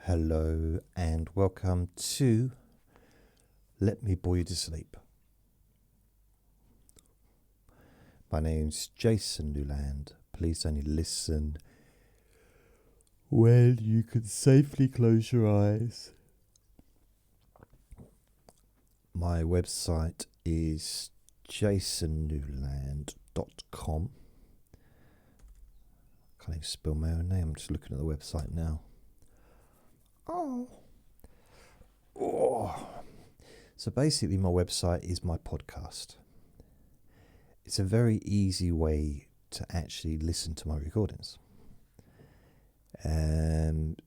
Hello and welcome to Let Me Bore You to Sleep. My name's Jason Newland. Please only listen when you can safely close your eyes. My website is jasonnewland.com. Can't even spell my own name. I'm just looking at the website now. Oh. So basically my website is my podcast. It's a very easy way to actually listen to my recordings.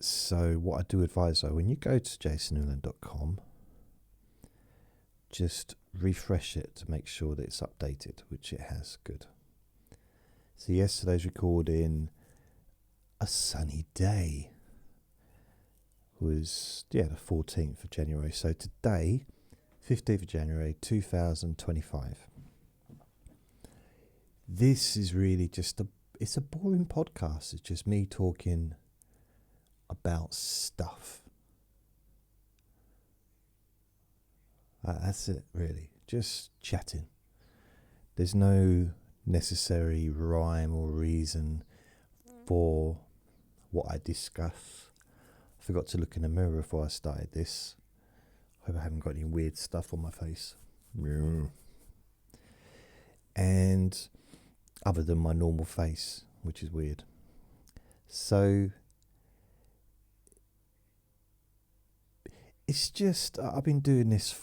So what I do advise though, when you go to jasonnewland.com, just refresh it to make sure that it's updated, which it has. Good. So yesterday's recording, a sunny day, was the 14th of January. So today, 15th of January 2025. This is really just it's a boring podcast. It's just me talking about stuff. That's it, really. Just chatting. There's no necessary rhyme or reason for what I discuss. I forgot to look in the mirror before I started this. I hope I haven't got any weird stuff on my face. And other than my normal face, which is weird. So it's just, I've been doing this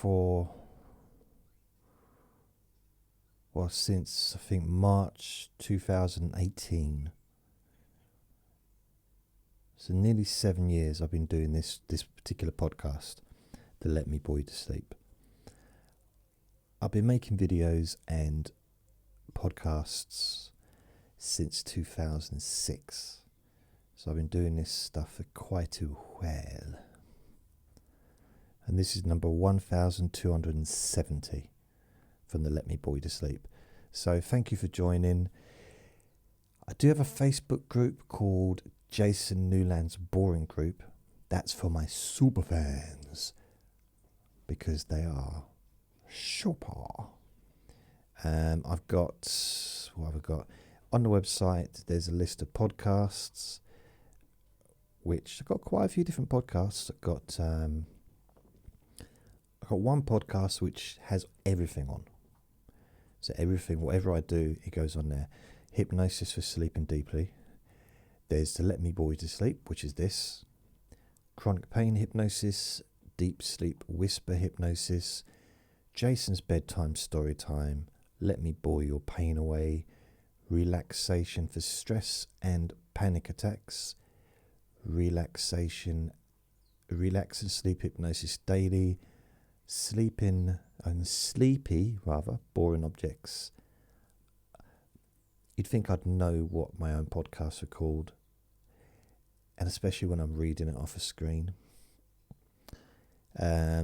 since I think March 2018. So nearly 7 years I've been doing this particular podcast, the Let Me Bore You to Sleep. I've been making videos and podcasts since 2006. So I've been doing this stuff for quite a while. And this is number 1270 from the Let Me Bore You to Sleep. So thank you for joining. I do have a Facebook group called Jason Newland's Boring Group. That's for my super fans, because they are super. I've got, what have I got? On the website, there's a list of podcasts, which I've got quite a few different podcasts. I've got one podcast which has everything on. So everything, whatever I do, it goes on there. Hypnosis for Sleeping Deeply. There's the Let Me Bore You to Sleep, which is this. Chronic Pain Hypnosis, Deep Sleep Whisper Hypnosis, Jason's Bedtime Story Time, Let Me Bore Your Pain Away, Relaxation for Stress and Panic Attacks, Relax and Sleep Hypnosis Daily, Sleepy, Boring Objects. You'd think I'd know what my own podcasts are called, and especially when I'm reading it off a screen.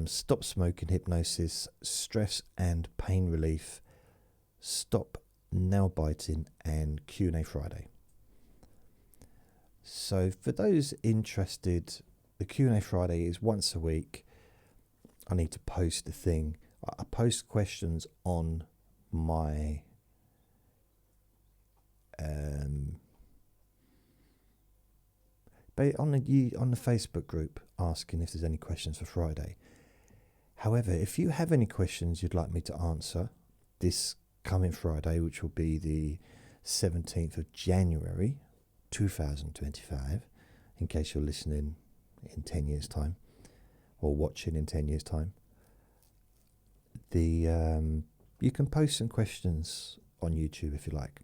Stop Smoking Hypnosis, Stress and Pain Relief, Stop Nail Biting, and Q&A Friday. So for those interested, the Q&A Friday is once a week. I need to post the thing. I post questions on my on the Facebook group, asking if there's any questions for Friday. However, if you have any questions you'd like me to answer this coming Friday, which will be the 17th of January 2025, in case you're listening in 10 years' time or watching in 10 years' time, you can post some questions on YouTube if you like,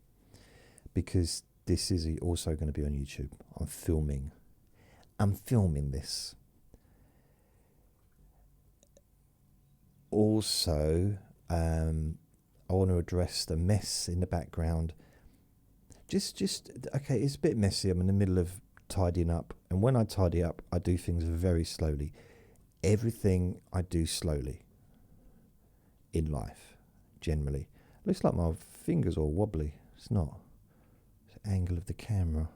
because this is also going to be on YouTube. I'm filming this. Also, I want to address the mess in the background. Okay, it's a bit messy. I'm in the middle of tidying up, and when I tidy up, I do things very slowly. Everything I do slowly in life, generally. Looks like my fingers all wobbly. It's not. It's the angle of the camera.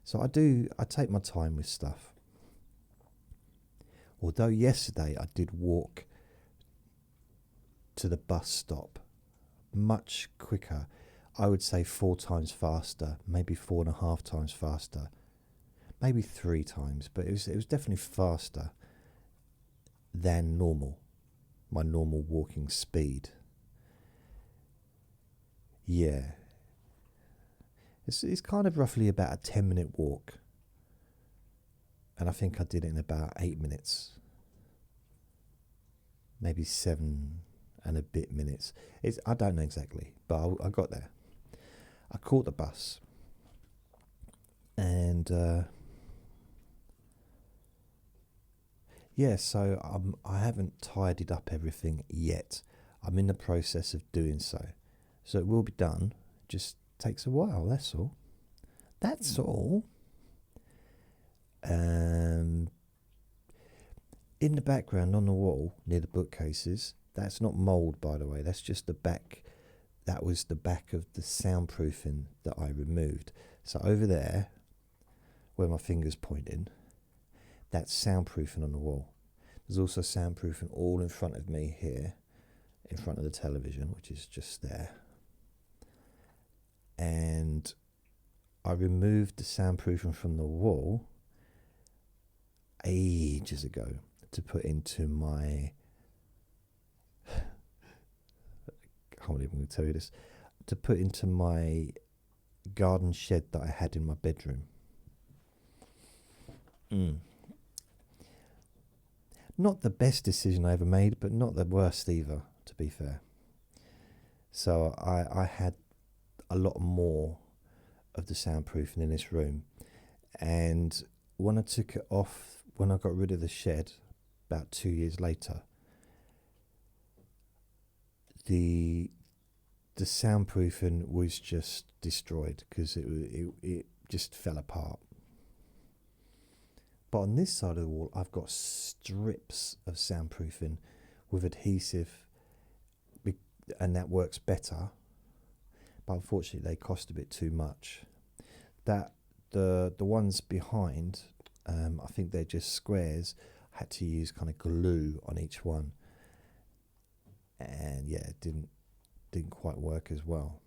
So I take my time with stuff. Although yesterday I did walk to the bus stop much quicker, I would say 4 times faster, maybe 4.5 times faster, maybe 3 times, but it was definitely faster than normal, my normal walking speed. Yeah, it's kind of roughly about a 10-minute walk, and I think I did it in about 8 minutes, maybe 7 and a bit minutes. I don't know exactly, but I got there. I caught the bus, and yeah, so I haven't tidied up everything yet. I'm in the process of doing so. So it will be done. Just takes a while, that's all. That's all. In the background on the wall near the bookcases, that's not mould, by the way. That's just the back. That was the back of the soundproofing that I removed. So over there, where my finger's pointing, that's soundproofing on the wall. There's also soundproofing all in front of me here, in front of the television, which is just there. And I removed the soundproofing from the wall ages ago to put into my... I can't even tell you this. To put into my garden shed that I had in my bedroom. Not the best decision I ever made, but not the worst either, to be fair. So I had a lot more of the soundproofing in this room, and when I took it off, when I got rid of the shed about 2 years later, the soundproofing was just destroyed because it just fell apart. But on this side of the wall, I've got strips of soundproofing with adhesive, and that works better. But unfortunately, they cost a bit too much. That the ones behind, I think they're just squares. I had to use kind of glue on each one, and yeah, it didn't quite work as well.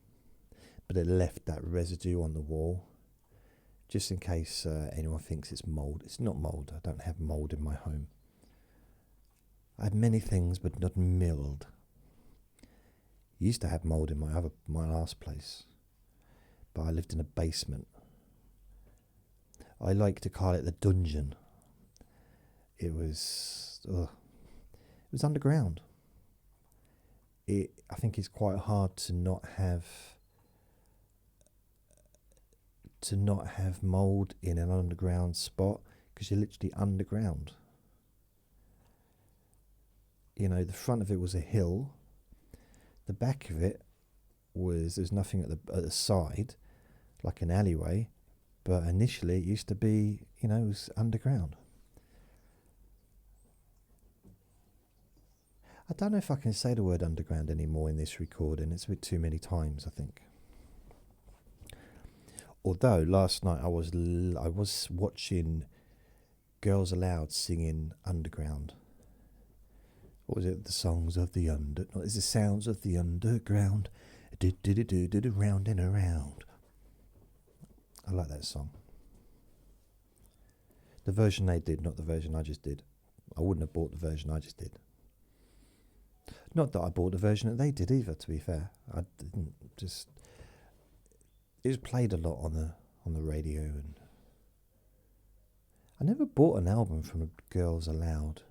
But it left that residue on the wall, just in case anyone thinks it's mould. It's not mould. I don't have mould in my home. I have many things, but not mould. Used to have mould in my last place, but I lived in a basement. I like to call it the dungeon. It was underground. I think it's quite hard to not have mould in an underground spot, because you're literally underground. You know, the front of it was a hill. The back of it there's nothing at the side, like an alleyway, but initially it used to be, it was underground. I don't know if I can say the word underground anymore in this recording. It's a bit too many times, I think. Although last night I was watching Girls Aloud singing Underground. What was it? The songs of the it's the sounds of the underground. Do round and around. I like that song. The version they did, not the version I just did. I wouldn't have bought the version I just did. Not that I bought the version that they did either, to be fair. I didn't just... It was played a lot on the radio, and I never bought an album from Girls Aloud,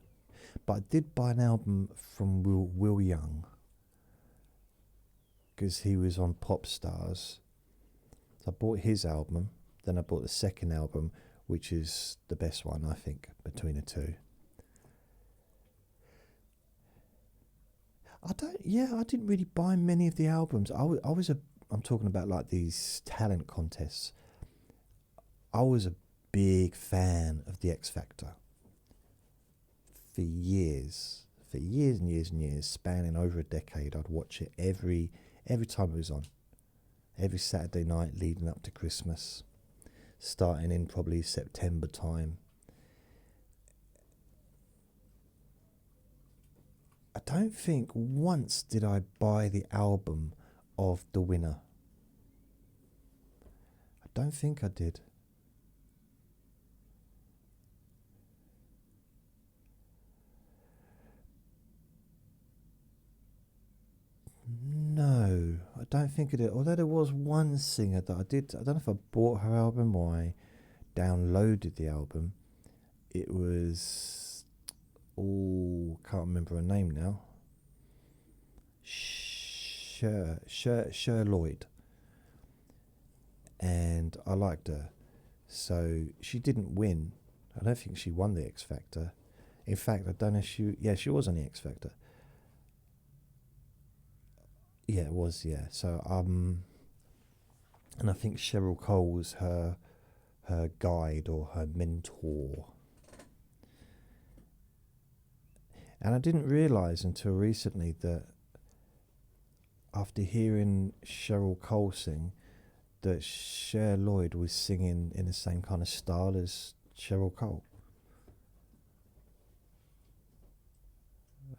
but I did buy an album from Will Young, because he was on Pop Stars. So I bought his album, then I bought the second album, which is the best one, I think, between the two. I didn't really buy many of the albums. I'm talking about like these talent contests. I was a big fan of the X Factor for years and years and years, spanning over a decade. I'd watch it every time it was on, every Saturday night leading up to Christmas. starting in probably September time. I don't think once did I buy the album of The Winner. I don't think I did. No, I don't think I did. Although there was one singer that I did. I don't know if I bought her album or I downloaded the album. It was, oh, can't remember her name now. Cher Lloyd, and I liked her. So she didn't win. I don't think she won the X Factor. In fact, I don't know if she was on the X Factor. Yeah, it was, yeah. So and I think Cheryl Cole was her guide or her mentor. And I didn't realise until recently that after hearing Cheryl Cole sing, that Cher Lloyd was singing in the same kind of style as Cheryl Cole.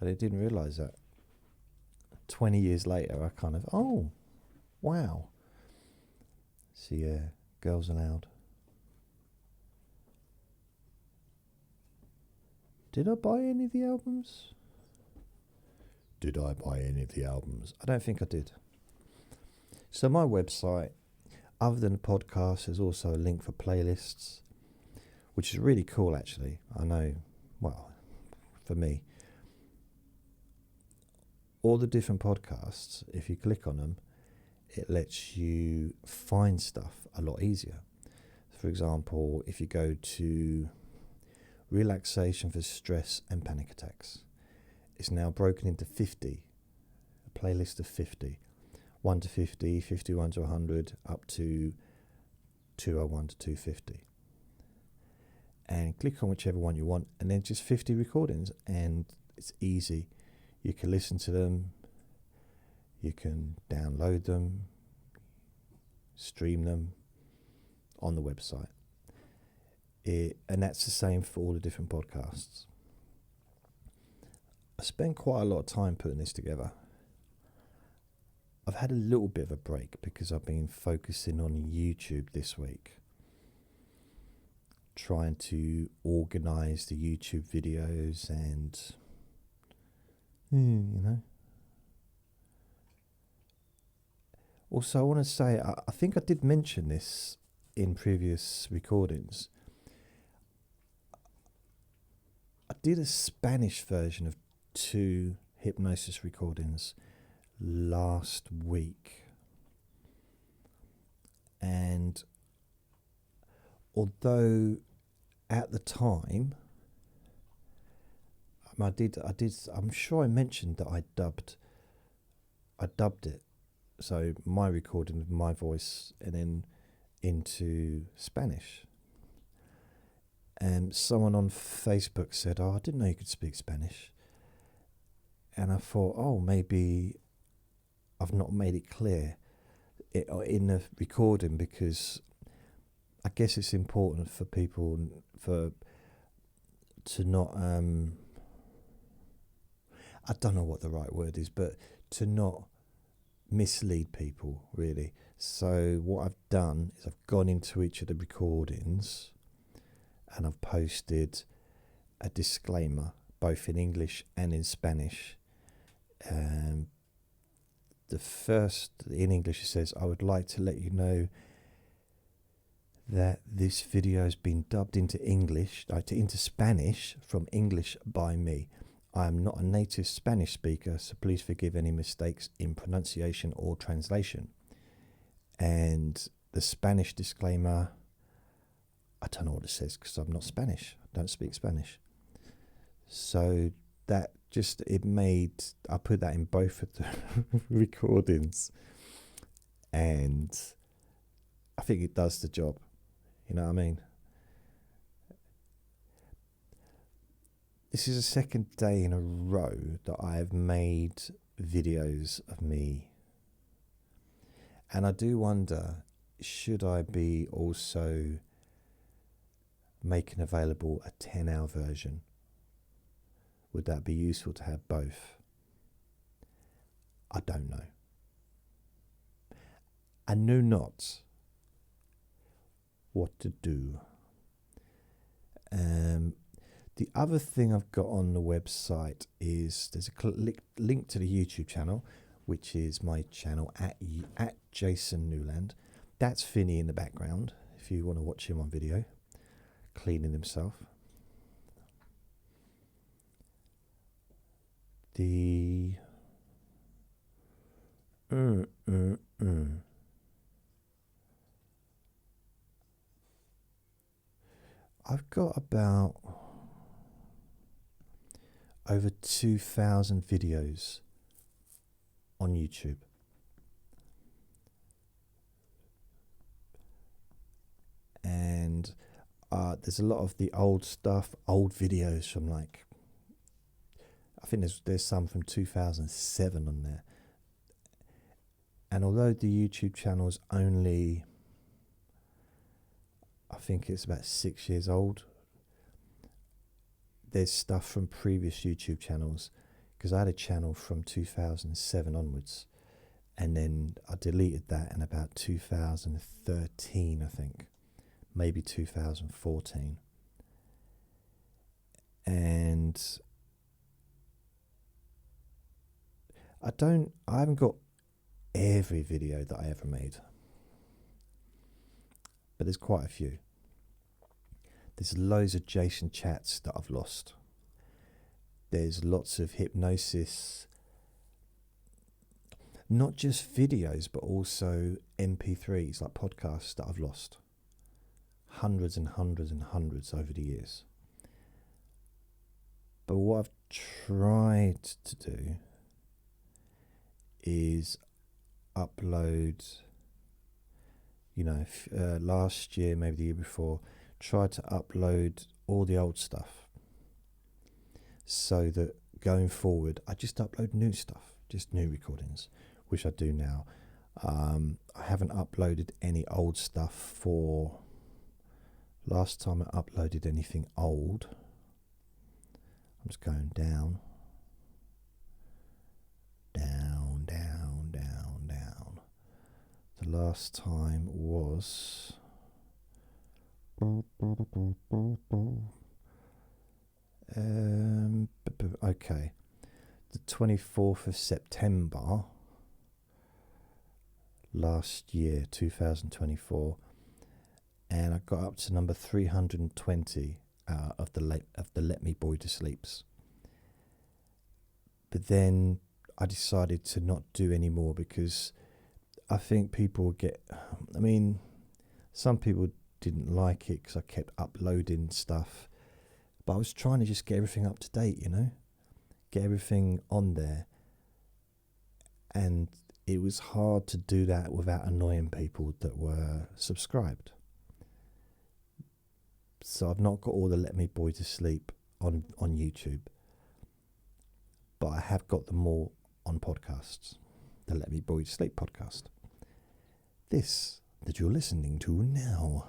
I didn't realise that. 20 years later, I kind of, oh, wow. So yeah, Girls Aloud. Did I buy any of the albums? Did I buy any of the albums? I don't think I did. So my website, other than the podcast, there's also a link for playlists, which is really cool actually. I know, well, for me, all the different podcasts, if you click on them, it lets you find stuff a lot easier. For example, if you go to relaxation for stress and panic attacks, it's now broken into 50, a playlist of 50. 1 to 50, 51 to 100, up to 201 to 250. And click on whichever one you want, and then just 50 recordings, and it's easy. You can listen to them, you can download them, stream them on the website. And that's the same for all the different podcasts. I spent quite a lot of time putting this together. I've had a little bit of a break because I've been focusing on YouTube this week, trying to organise the YouTube videos and, you know. Also, I want to say, I think I did mention this in previous recordings. I did a Spanish version of 2 hypnosis recordings last week, and although at the time I did I'm sure I mentioned that I dubbed it, so my recording of my voice and then into Spanish. And someone on Facebook said, oh, I didn't know you could speak Spanish. And I thought, oh, maybe I've not made it clear in the recording, because I guess it's important for people to not, I don't know what the right word is, but to not mislead people, really. So what I've done is I've gone into each of the recordings and I've posted a disclaimer, both in English and in Spanish. The first, in English, it says, I would like to let you know that this video has been dubbed into into Spanish from English by me. I am not a native Spanish speaker, so please forgive any mistakes in pronunciation or translation. And the Spanish disclaimer, I don't know what it says because I'm not Spanish. I don't speak Spanish. So that just, I put that in both of the recordings, and I think it does the job. You know what I mean? This is the second day in a row that I have made videos of me. And I do wonder, should I be also making available a 10-hour version. Would that be useful to have both? I don't know. I know not what to do. The other thing I've got on the website is there's a link to the YouTube channel, which is my channel at Jason Newland. That's Finney in the background, if you want to watch him on video, cleaning himself. I've got about over 2,000 videos on YouTube. And there's a lot of the old stuff, old videos from like, I think there's some from 2007 on there. And although the YouTube channel is only, I think it's about 6 years old, there's stuff from previous YouTube channels, because I had a channel from 2007 onwards, and then I deleted that in about 2013, I think, maybe 2014. And I haven't got every video that I ever made, but there's quite a few. There's loads of Jason chats that I've lost. There's lots of hypnosis, not just videos, but also MP3s, like podcasts that I've lost. Hundreds and hundreds and hundreds over the years. But what I've tried to do is upload, last year, maybe the year before, tried to upload all the old stuff, so that going forward I just upload new stuff, just new recordings, which I do now. I haven't uploaded any old stuff for, last time I uploaded anything old, I'm just going down. The last time was okay, the 24th of September last year, 2024, and I got up to number 320 of the Let Me Boy to Sleeps. But then I decided to not do any more, because I think people would get, some people didn't like it because I kept uploading stuff, but I was trying to just get everything up to date, get everything on there, and it was hard to do that without annoying people that were subscribed. So I've not got all the Let Me Boy to Sleep on YouTube, but I have got them all on podcasts. The Let Me Boy to Sleep podcast, this that you're listening to now.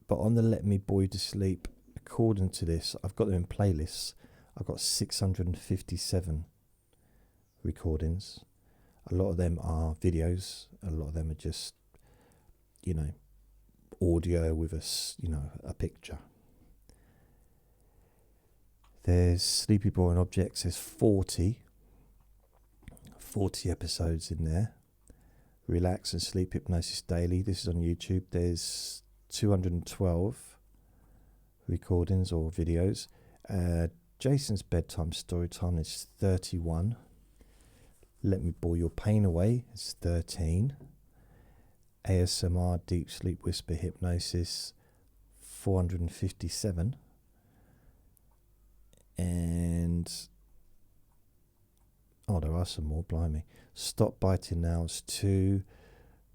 But on the Let Me Boy to Sleep, according to this, I've got them in playlists. I've got 657 recordings. A lot of them are videos. A lot of them are just, audio with a picture. There's Sleepy Boy and Objects. There's 40 episodes in there. Relax and Sleep Hypnosis Daily. This is on YouTube. There's 212 recordings or videos. Jason's Bedtime Storytime is 31. Let Me Bore Your Pain Away is 13. ASMR Deep Sleep Whisper Hypnosis 457. And there are some more, blimey. Stop Biting Nails 2.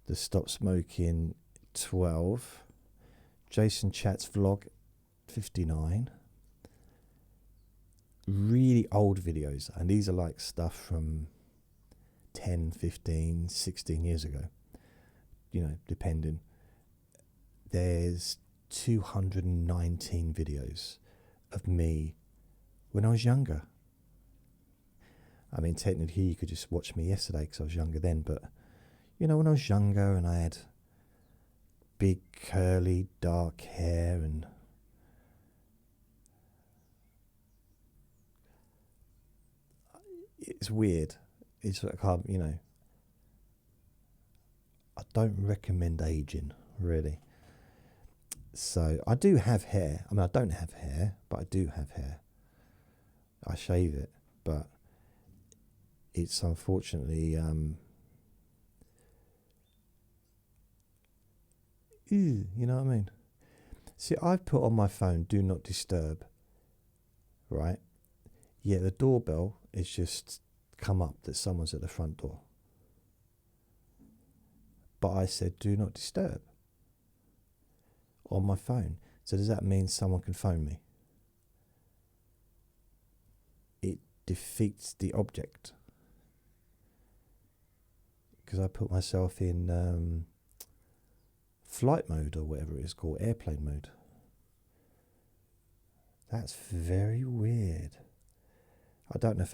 The Stop Smoking 12. Jason Chats Vlog 59. Really old videos, and these are like stuff from 10, 15, 16 years ago. you know, depending. There's 219 videos of me when I was younger. I mean, technically you could just watch me yesterday because I was younger then, but you know, when I was younger and I had big curly dark hair, and it's weird. It's like, you know, I don't recommend aging, really. So I do have hair. I mean, I don't have hair, but I do have hair. I shave it, but it's unfortunately you know what I mean? See, I've put on my phone do not disturb, right? Yeah, the doorbell is just come up that someone's at the front door. But I said do not disturb on my phone. So does that mean someone can phone me? It defeats the object. Because I put myself in flight mode, or whatever it is called, airplane mode. That's very weird. I don't know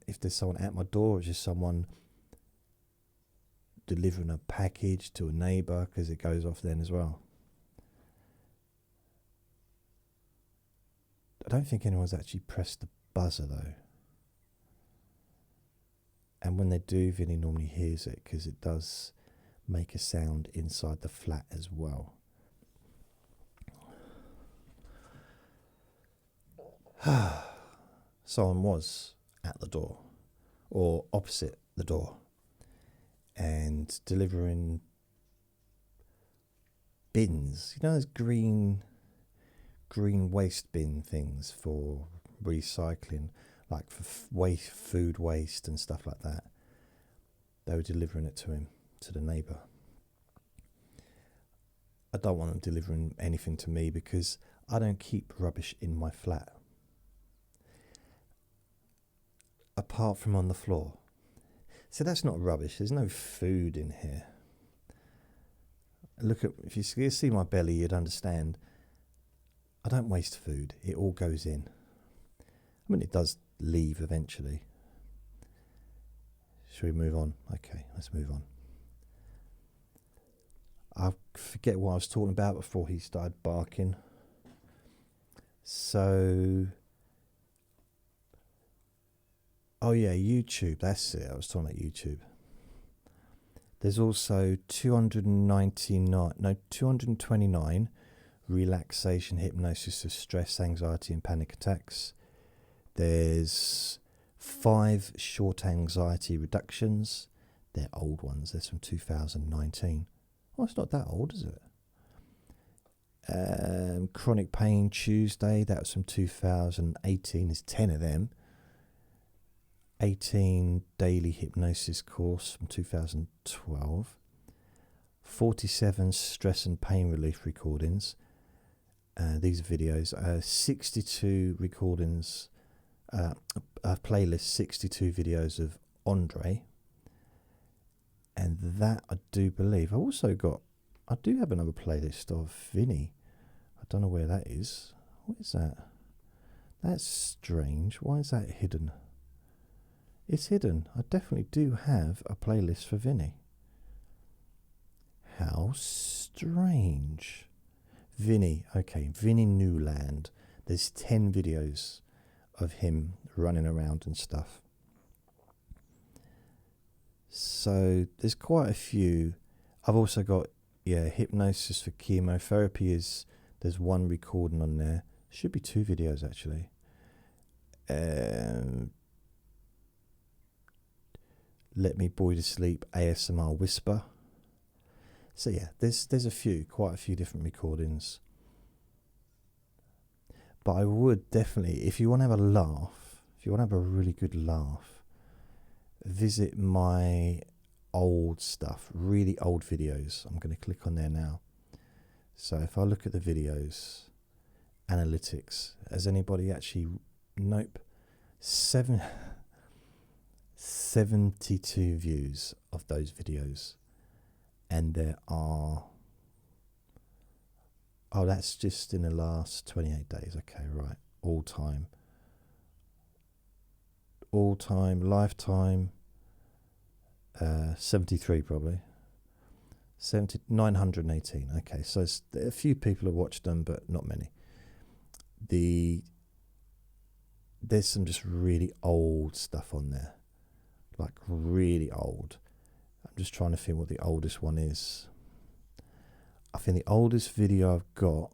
if there's someone at my door, or just someone delivering a package to a neighbour, because it goes off then as well. I don't think anyone's actually pressed the buzzer though. And when they do, Vinny normally hears it, because it does make a sound inside the flat as well. Someone was at the door, or opposite the door, and delivering bins. You know those green waste bin things for recycling, like for food waste and stuff like that. They were delivering it to him, to the neighbour. I don't want them delivering anything to me because I don't keep rubbish in my flat. Apart from on the floor. So that's not rubbish. There's no food in here. Look at, if you see my belly, you'd understand. I don't waste food. It all goes in. I mean, it does leave eventually. Shall we move on? Okay, let's move on. I forget what I was talking about before he started barking. So, oh yeah, YouTube. That's it. I was talking about YouTube. There's also 229 relaxation hypnosis of stress, anxiety, and panic attacks. There's 5 short anxiety reductions. They're old ones. They're from 2019. Well, it's not that old, is it? Chronic Pain Tuesday. That was from 2018. There's 10 of them. 18 daily hypnosis course from 2012. 47 stress and pain relief recordings. These are videos. 62 recordings. A playlist, 62 videos of Andre. And that I do believe. I do have another playlist of Vinny. I don't know where that is. What is that? That's strange. Why is that hidden? It's hidden. I definitely do have a playlist for Vinny. How strange. Vinny, okay, Vinny Newland. There's 10 videos of him running around and stuff. So there's quite a few. I've also got, hypnosis for chemotherapy. There's 1 recording on there. Should be 2 videos actually. Let Me Bore You to Sleep, ASMR Whisper. So yeah, there's quite a few different recordings. But I would definitely, if you want to have a laugh, if you want to have a really good laugh, visit my old stuff, really old videos. I'm going to click on there now. So if I look at the videos, analytics, has anybody actually, nope, 72 views of those videos. and there are, oh, that's just in the last 28 days. Okay, right. All time, lifetime, 73 probably. 918. Okay, so a few people have watched them, but not many. There's some just really old stuff on there, like really old. I'm just trying to think what the oldest one is. I think the oldest video I've got,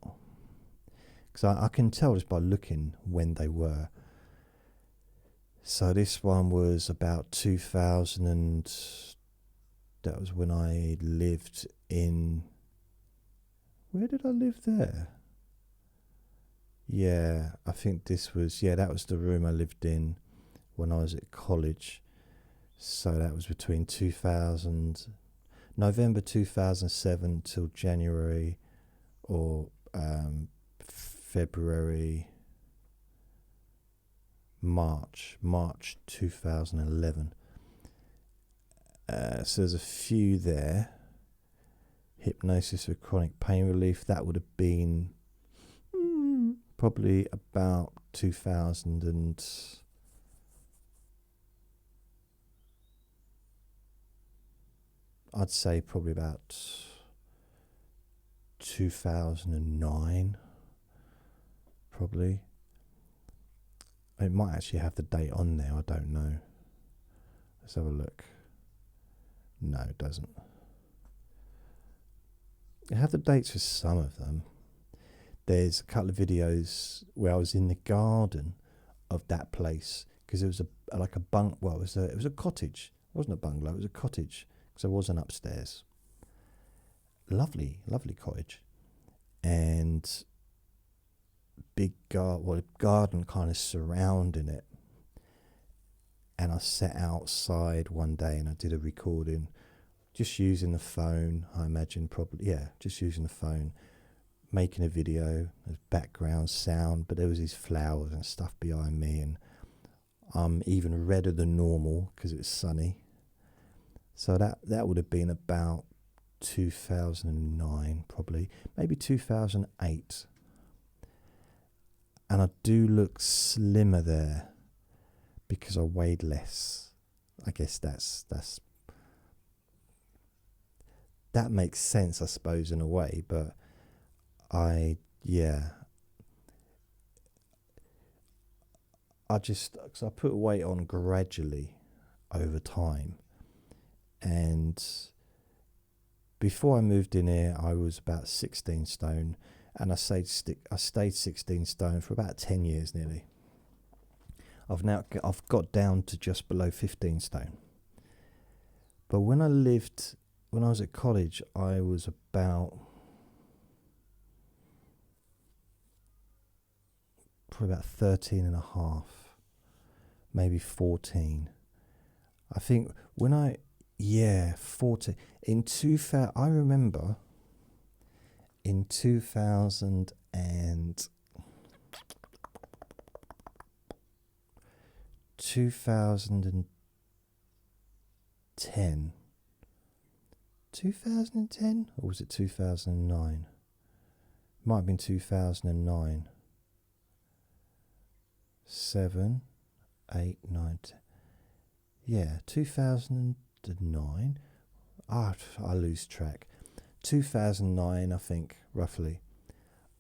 because I can tell just by looking when they were. So this one was about 2000, and that was when I lived in, where did I live there? Yeah, I think this was, that was the room I lived in when I was at college. So that was between November 2007 till January or February, March 2011. So there's a few there. Hypnosis for chronic pain relief, that would have been probably about 2000 and I'd say probably about 2009, probably. It might actually have the date on there, I don't know. Let's have a look. No, it doesn't. I have the dates for some of them. There's a couple of videos where I was in the garden of that place, because it was like a bunk. Well, it was a cottage. It wasn't a bungalow. It was a cottage, because I wasn't upstairs. Lovely, lovely cottage, and big garden kind of surrounding it. And I sat outside one day and I did a recording, just using the phone. I imagine just using the phone, making a video, there's background sound, but there was these flowers and stuff behind me, and I'm even redder than normal because it was sunny. So that would have been about 2009, probably, maybe 2008. And I do look slimmer there because I weighed less. I guess that makes sense, I suppose, in a way, but I because I put weight on gradually over time, and before I moved in here I was about 16 stone, and I stayed 16 stone for about 10 years nearly. I've got down to just below 15 stone. But when I was at college, I was probably about 13 and a half, maybe 14. I think 14. I remember in 2010, or was it 2009? Might have been 2009. 7, 8, 9, 10. Yeah, 2009. I lose track. 2009, I think, roughly.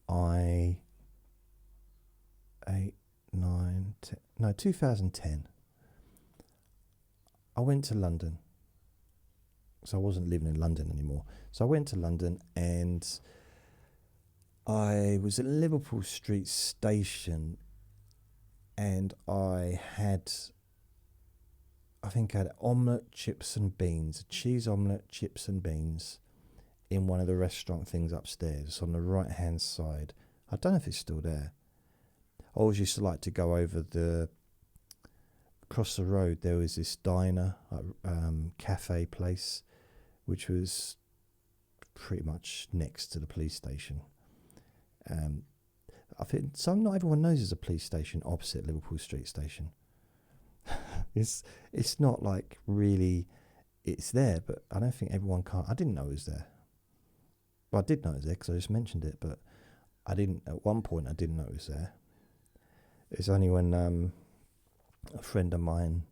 2010. I went to London. So I wasn't living in London anymore. So I went to London and I was at Liverpool Street Station, and I had omelette, chips and beans, a cheese omelette, chips and beans in one of the restaurant things upstairs on the right hand side. I don't know if it's still there. I always used to like to go over across the road. There was this diner, cafe place, which was pretty much next to the police station. I think not everyone knows there's a police station opposite Liverpool Street Station. It's not like really it's there, but I don't think everyone can't. I didn't know it was there. Well, I did know it was there because I just mentioned it, but I didn't. At one point, I didn't know it was there. It's only when a friend of mine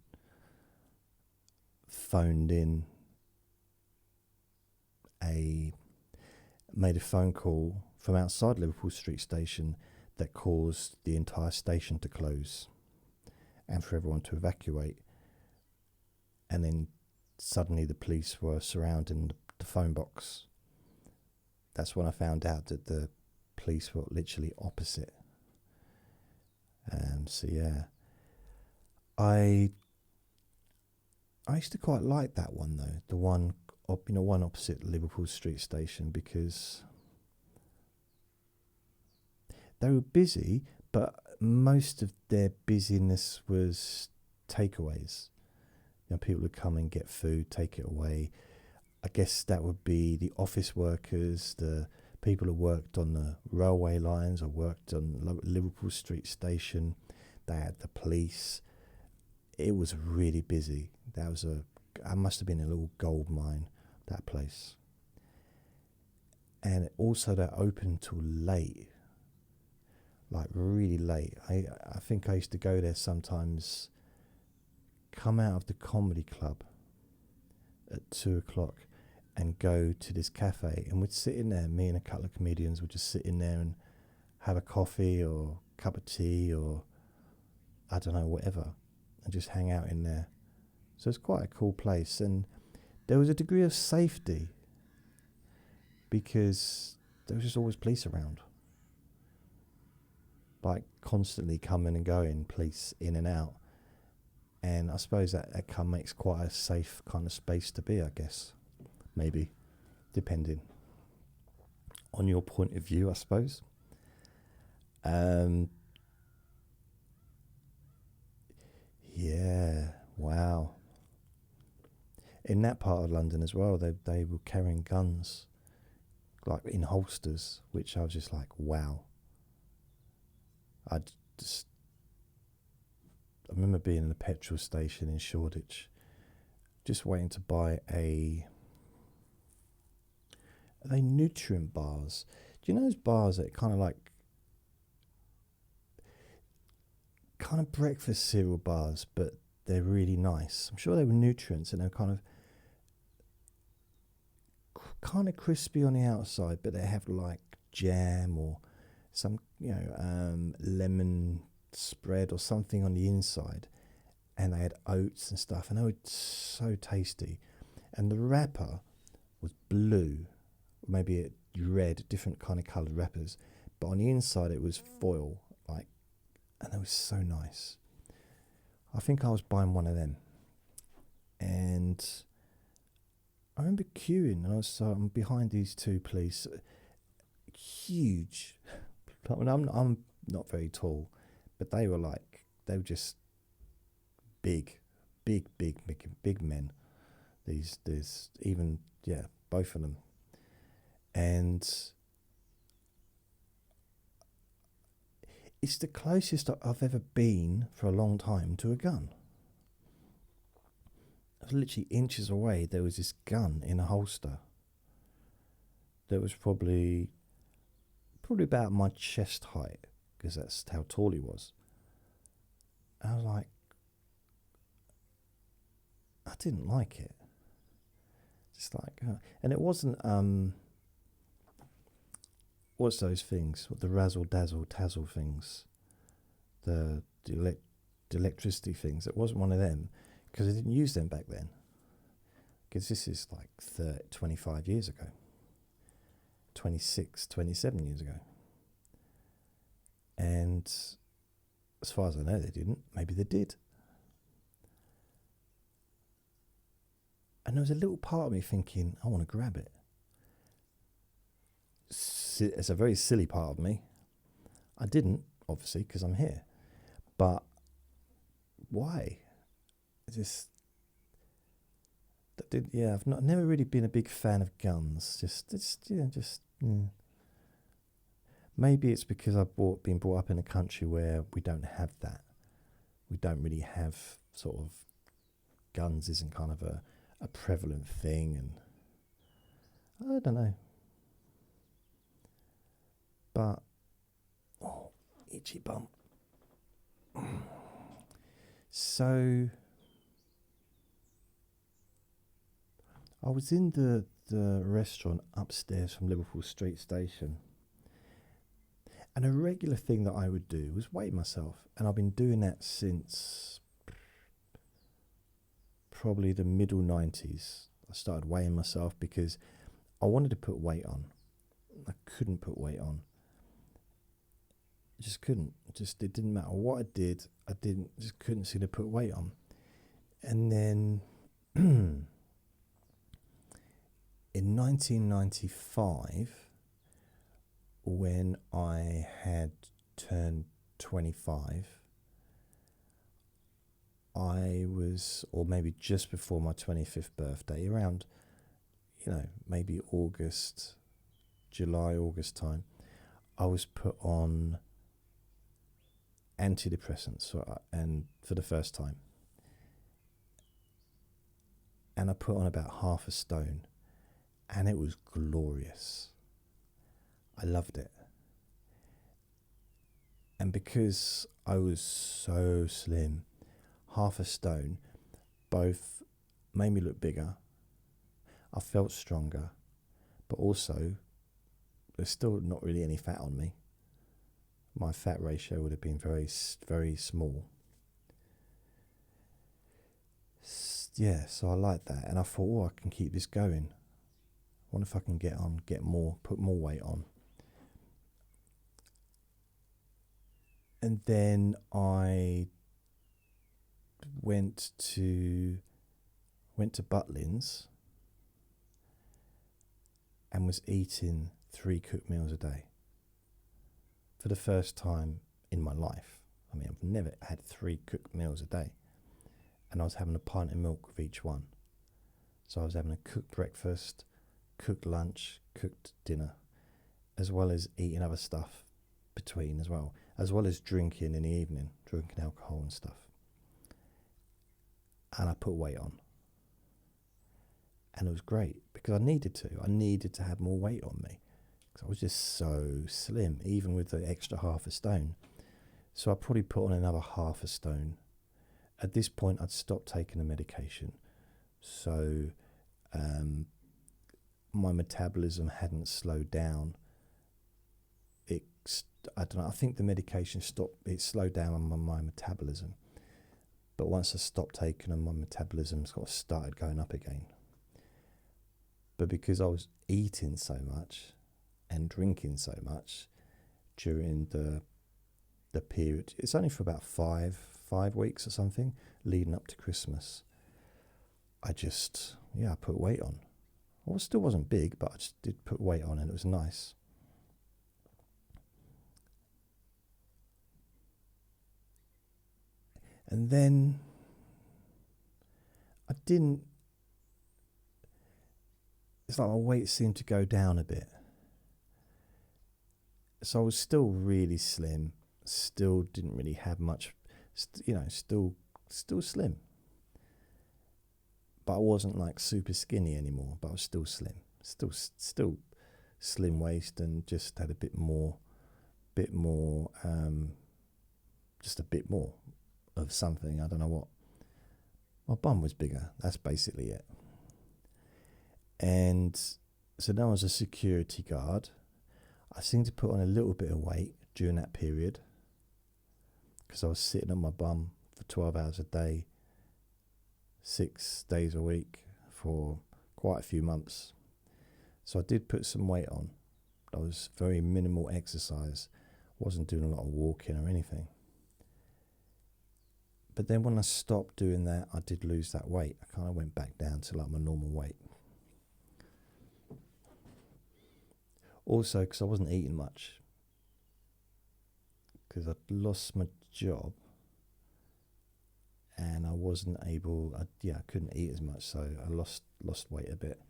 phoned in made a phone call from outside Liverpool Street Station that caused the entire station to close and for everyone to evacuate. And then suddenly the police were surrounding the phone box. That's when I found out that the police were literally opposite. So yeah, I used to quite like that one though, the one one opposite Liverpool Street Station, because they were busy, but most of their busyness was takeaways. People would come and get food, take it away. I guess that would be the office workers, the people who worked on the railway lines or worked on Liverpool Street Station. They had the police. It was really busy. I must have been a little gold mine, that place. And also they're open till late, like really late. I think I used to go there sometimes, come out of the comedy club at 2:00 and go to this cafe, and we'd sit in there, me and a couple of comedians would just sit in there and have a coffee or a cup of tea or I don't know, whatever, and just hang out in there. So it's quite a cool place, and there was a degree of safety because there was just always police around, like constantly coming and going, police in and out. And I suppose that kind of makes quite a safe kind of space to be, I guess. Maybe, depending on your point of view, I suppose. Yeah, wow. In that part of London as well, they were carrying guns, like in holsters, which I was just like, wow. I remember being in a petrol station in Shoreditch, just waiting to buy are they nutrient bars? Do you know those bars that kind of breakfast cereal bars, but they're really nice? I'm sure they were nutrients, and they're kind of crispy on the outside, but they have like jam or some lemon spread or something on the inside, and they had oats and stuff, and they were so tasty. And the wrapper was blue, maybe red, different kind of coloured wrappers, but on the inside it was foil, and they were so nice. I think I was buying one of them, and I remember queuing, and I was behind these two police, huge. I'm not very tall, but they were just big men. These even, yeah, both of them. And it's the closest I've ever been for a long time to a gun. I was literally inches away. There was this gun in a holster that was probably about my chest height, because that's how tall he was. I was like, I didn't like it. Just like, and it wasn't, what's those things? The razzle dazzle tazzle things, the electricity things. It wasn't one of them, because I didn't use them back then. Because this is like 25 years ago, 26, 27 years ago. And as far as I know, they didn't. Maybe they did. And there was a little part of me thinking, I want to grab it. It's a very silly part of me. I didn't, obviously, because I'm here. But why? I've never really been a big fan of guns. Maybe it's because I've been brought up in a country where we don't have that. We don't really have sort of, guns isn't kind of a prevalent thing, and I don't know. But itchy bum. So I was in the restaurant upstairs from Liverpool Street Station, and a regular thing that I would do was weigh myself, and I've been doing that since probably the middle 90s. I started weighing myself because I wanted to put weight on. I couldn't put weight on. Just couldn't. It didn't matter what I did. Just couldn't seem to put weight on. And then in 1995, when I had turned 25, I was, or maybe just before my 25th birthday, around, maybe July, August time, I was put on antidepressants, and for the first time. And I put on about half a stone, and it was glorious. I loved it. And because I was so slim, half a stone both made me look bigger. I felt stronger, but also there's still not really any fat on me. My fat ratio would have been very, very small. Yeah, so I like that, and I thought, I can keep this going. I wonder if I can put more weight on. And then I went to Butlins and was eating 3 cooked meals a day for the first time in my life. I mean, I've never had 3 cooked meals a day, and I was having a pint of milk with each one. So I was having a cooked breakfast, cooked lunch, cooked dinner, as well as eating other stuff between as well as drinking in the evening, drinking alcohol and stuff. And I put weight on. And it was great because I needed to have more weight on me because I was just so slim, even with the extra half a stone. So I probably put on another half a stone. At this point, I'd stopped taking the medication. So my metabolism hadn't slowed down. I don't know, I think the medication slowed down on my metabolism. But once I stopped taking them, my metabolism sort of started going up again. But because I was eating so much and drinking so much during the period, it's only for about five weeks or something leading up to Christmas, I put weight on. Well, it still wasn't big, but I just did put weight on, and it was nice. And then it's like my weight seemed to go down a bit. So I was still really slim, still didn't really have much, still slim. But I wasn't like super skinny anymore, but I was still slim. Still slim waist, and just had a bit more, just a bit more of something, I don't know what. My bum was bigger, that's basically it. And so now as a security guard, I seemed to put on a little bit of weight during that period because I was sitting on my bum for 12 hours a day, 6 days a week for quite a few months. So I did put some weight on. I was very minimal exercise, wasn't doing a lot of walking or anything. But then when I stopped doing that, I did lose that weight. I kind of went back down to like my normal weight. Also, because I wasn't eating much. Because I'd lost my job. And I wasn't able, I couldn't eat as much. So I lost weight a bit.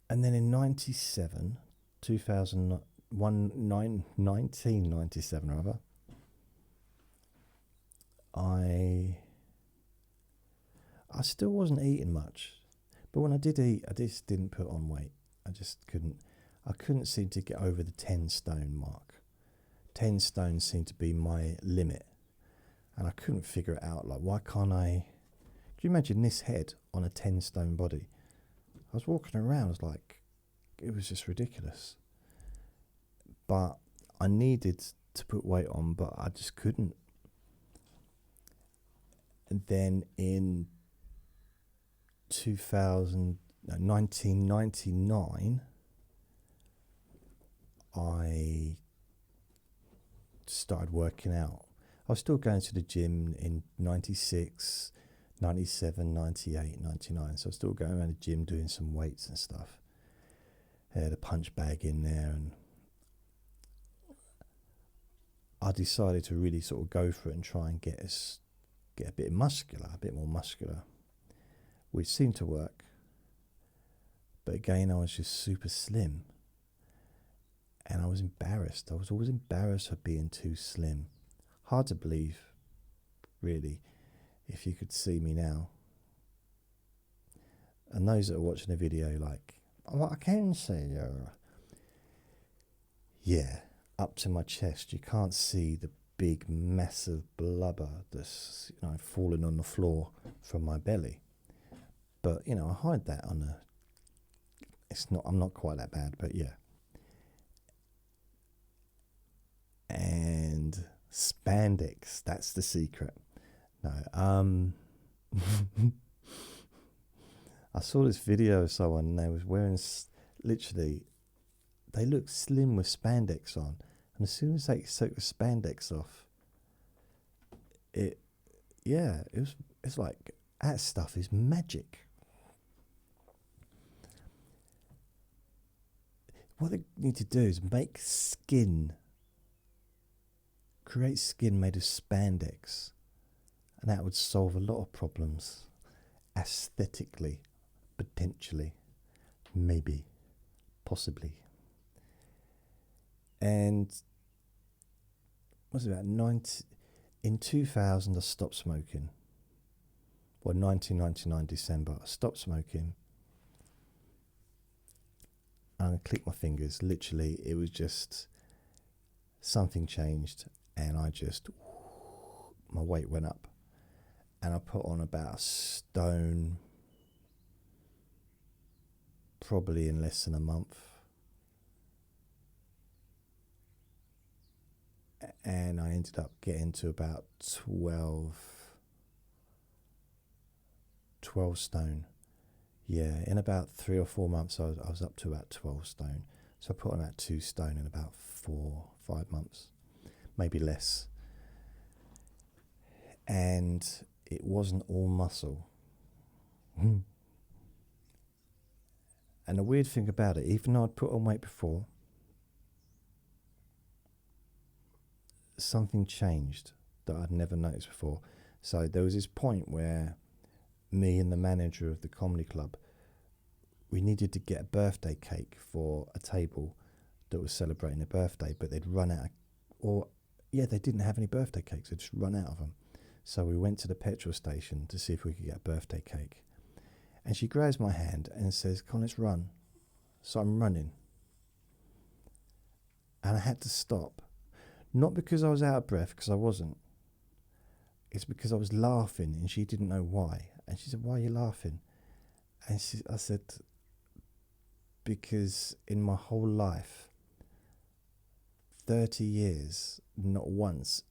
And then in 1997 rather, I I still wasn't eating much. But when I did eat, I just didn't put on weight. I just couldn't. I couldn't seem to get over the 10 stone mark. 10 stone seemed to be my limit. And I couldn't figure it out. Like, why can't I? Can you imagine this head on a 10 stone body? I was walking around, I was like, it was just ridiculous. But I needed to put weight on, but I just couldn't. And then in 1999, I started working out. I was still going to the gym in 96, 97, 98, 99. So I was still going around the gym doing some weights and stuff. I had a punch bag in there, and I decided to really sort of go for it and try and get a bit muscular, a bit more muscular, which seemed to work. But again, I was just super slim. And I was embarrassed. I was always embarrassed of being too slim. Hard to believe, really, if you could see me now. And those that are watching the video, like, oh, I can see you. Yeah, up to my chest. You can't see the big, massive blubber that's, falling on the floor from my belly. But, I hide that on I'm not quite that bad, but yeah. And spandex, that's the secret. No, I saw this video of someone, and they was wearing, literally, they looked slim with spandex on, and as soon as they took the spandex off, it's like, that stuff is magic. What they need to do is create skin made of spandex, and that would solve a lot of problems, aesthetically, potentially, maybe, possibly. And what was it, in 2000 I stopped smoking. Well, 1999 December, I stopped smoking. I'm going to click my fingers. Literally, it was just something changed, and my weight went up, and I put on about a stone, probably in less than a month. And I ended up getting to about 12 stone. Yeah, in about 3 or 4 months, I was up to about 12 stone. So I put on about 2 stone in about 4-5 months, maybe less. And it wasn't all muscle. And the weird thing about it, even though I'd put on weight before, something changed that I'd never noticed before. So there was this point where me and the manager of the comedy club, we needed to get a birthday cake for a table that was celebrating a birthday, but they'd run out they didn't have any birthday cakes. They'd just run out of them. So we went to the petrol station to see if we could get a birthday cake. And she grabs my hand and says, "Come on, let's run." So I'm running. And I had to stop. Not because I was out of breath, because I wasn't. It's because I was laughing, and she didn't know why. And she said, "Why are you laughing?" And I said, "Because in my whole life, 30 years, not once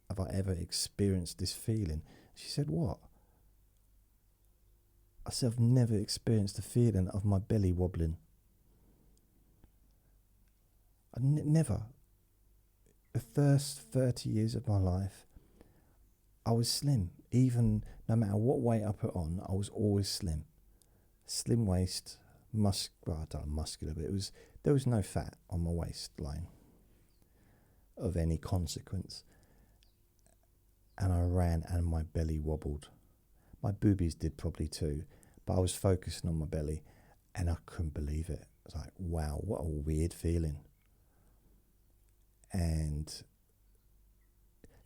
have I ever experienced this feeling." She said, "What?" I said, "I've never experienced the feeling of my belly wobbling. Never. The first 30 years of my life, I was slim. Even no matter what weight I put on, I was always slim. Slim waist, muscular, but there was no fat on my waistline of any consequence. And I ran and my belly wobbled. My boobies did probably too, but I was focusing on my belly and I couldn't believe it. I was like, wow, what a weird feeling. And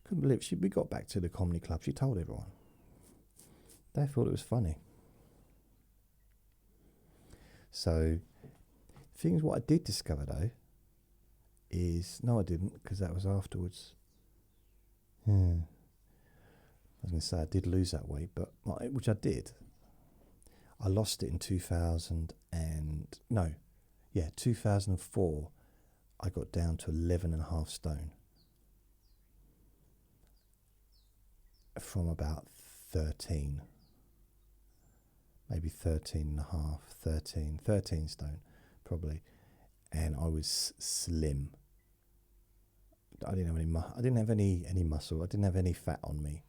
couldn't believe we got back to the comedy club. She told everyone. They thought it was funny. So, what I did discover though is, no, I didn't, because that was afterwards. Yeah. I was going to say I did lose that weight, but which I did. I lost it in 2004. I got down to 11.5 stone from about 13, maybe 13 stone probably, and I was slim. I didn't have any muscle. I didn't have any fat on me.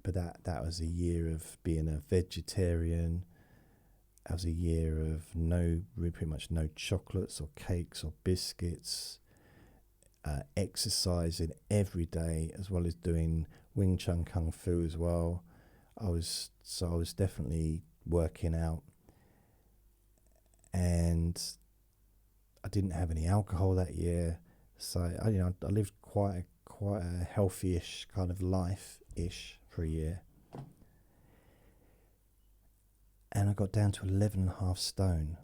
But that was a year of being a vegetarian. That was a year of pretty much no chocolates or cakes or biscuits. Exercising every day, as well as doing Wing Chun Kung Fu as well. I was definitely working out, and I didn't have any alcohol that year. So I lived quite a healthy-ish kind of life-ish for a year. And I got down to 11.5 stone,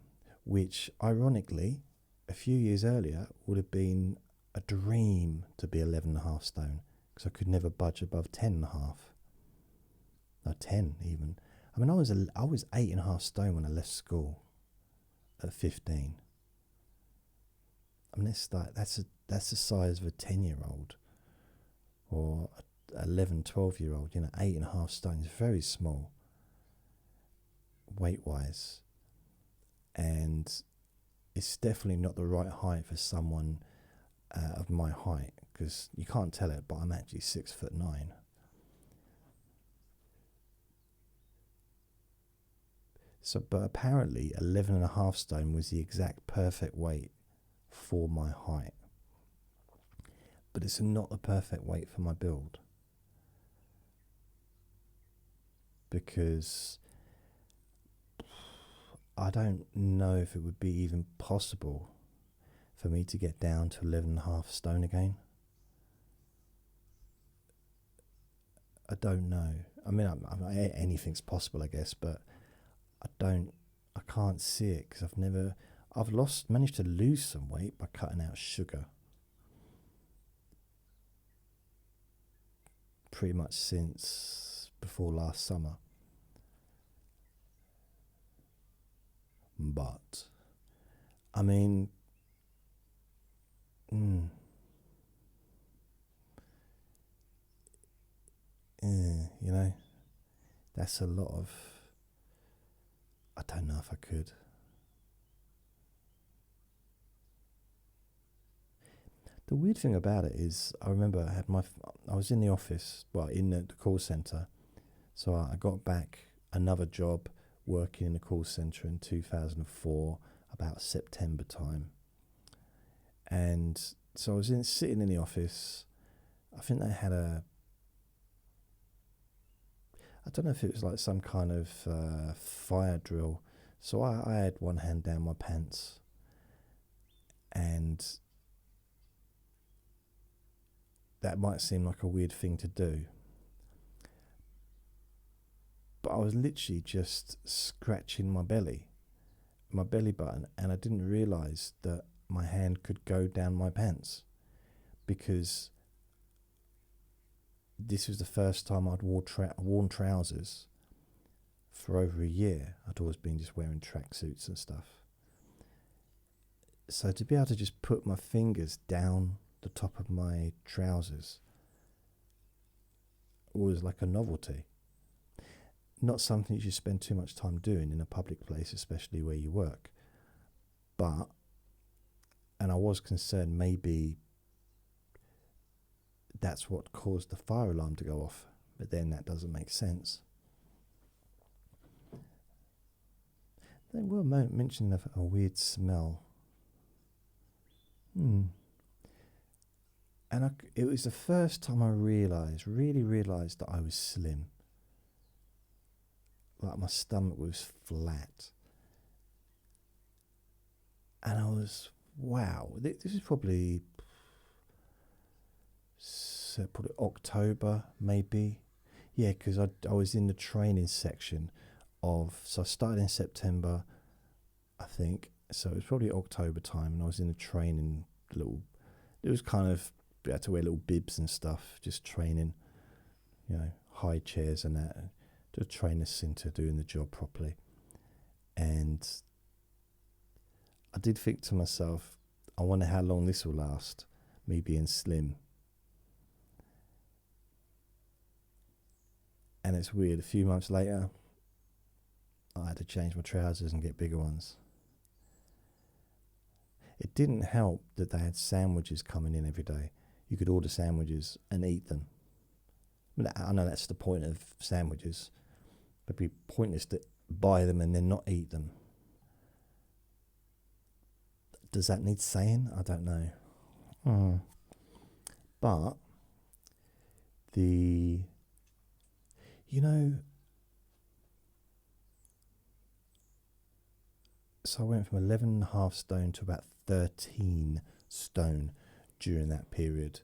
which ironically, a few years earlier, would have been a dream to be 11.5 stone, because I could never budge above 10.5. No, 10 even. I mean, I was 8.5 stone when I left school at 15. I mean, that's the size of a 10-year-old or 11, 12-year-old. 8.5 stone is very small weight-wise, and it's definitely not the right height for someone of my height, because you can't tell it, but I'm actually 6'9". So, but apparently 11.5 stone was the exact perfect weight for my height. But it's not the perfect weight for my build, because I don't know if it would be even possible for me to get down to 11.5 stone again. I don't know. I mean, anything's possible, I guess, but I can't see it, because I've managed to lose some weight by cutting out sugar. Pretty much since before last summer. But, I mean, that's a lot of, I don't know if I could. The weird thing about it is, I remember I was in the office, in the call centre. So I got back another job working in the call centre in 2004, about September time. And so I was sitting in the office. I think they had I don't know if it was like some kind of fire drill. So I had one hand down my pants, and that might seem like a weird thing to do, but I was literally just scratching my belly button, and I didn't realise that my hand could go down my pants, because this was the first time I'd worn trousers for over a year. I'd always been just wearing tracksuits and stuff. So to be able to just put my fingers down the top of my trousers was like a novelty. Not something you should spend too much time doing in a public place, especially where you work. And I was concerned maybe that's what caused the fire alarm to go off, but then that doesn't make sense. They were mentioning a weird smell. And it was the first time I really realised that I was slim. Like my stomach was flat. And I was, wow, this is probably October, maybe. Yeah, because I was in the training section so I started in September, I think. So it was probably October time, and I was in the training it was kind of, we had to wear little bibs and stuff, just training, high chairs and that, to train us into doing the job properly. And I did think to myself, I wonder how long this will last, me being slim. And it's weird, a few months later, I had to change my trousers and get bigger ones. It didn't help that they had sandwiches coming in every day. You could order sandwiches and eat them. I know that's the point of sandwiches, but it'd be pointless to buy them and then not eat them. Does that need saying? I don't know. But so I went from 11.5 stone to about 13 stone during that period.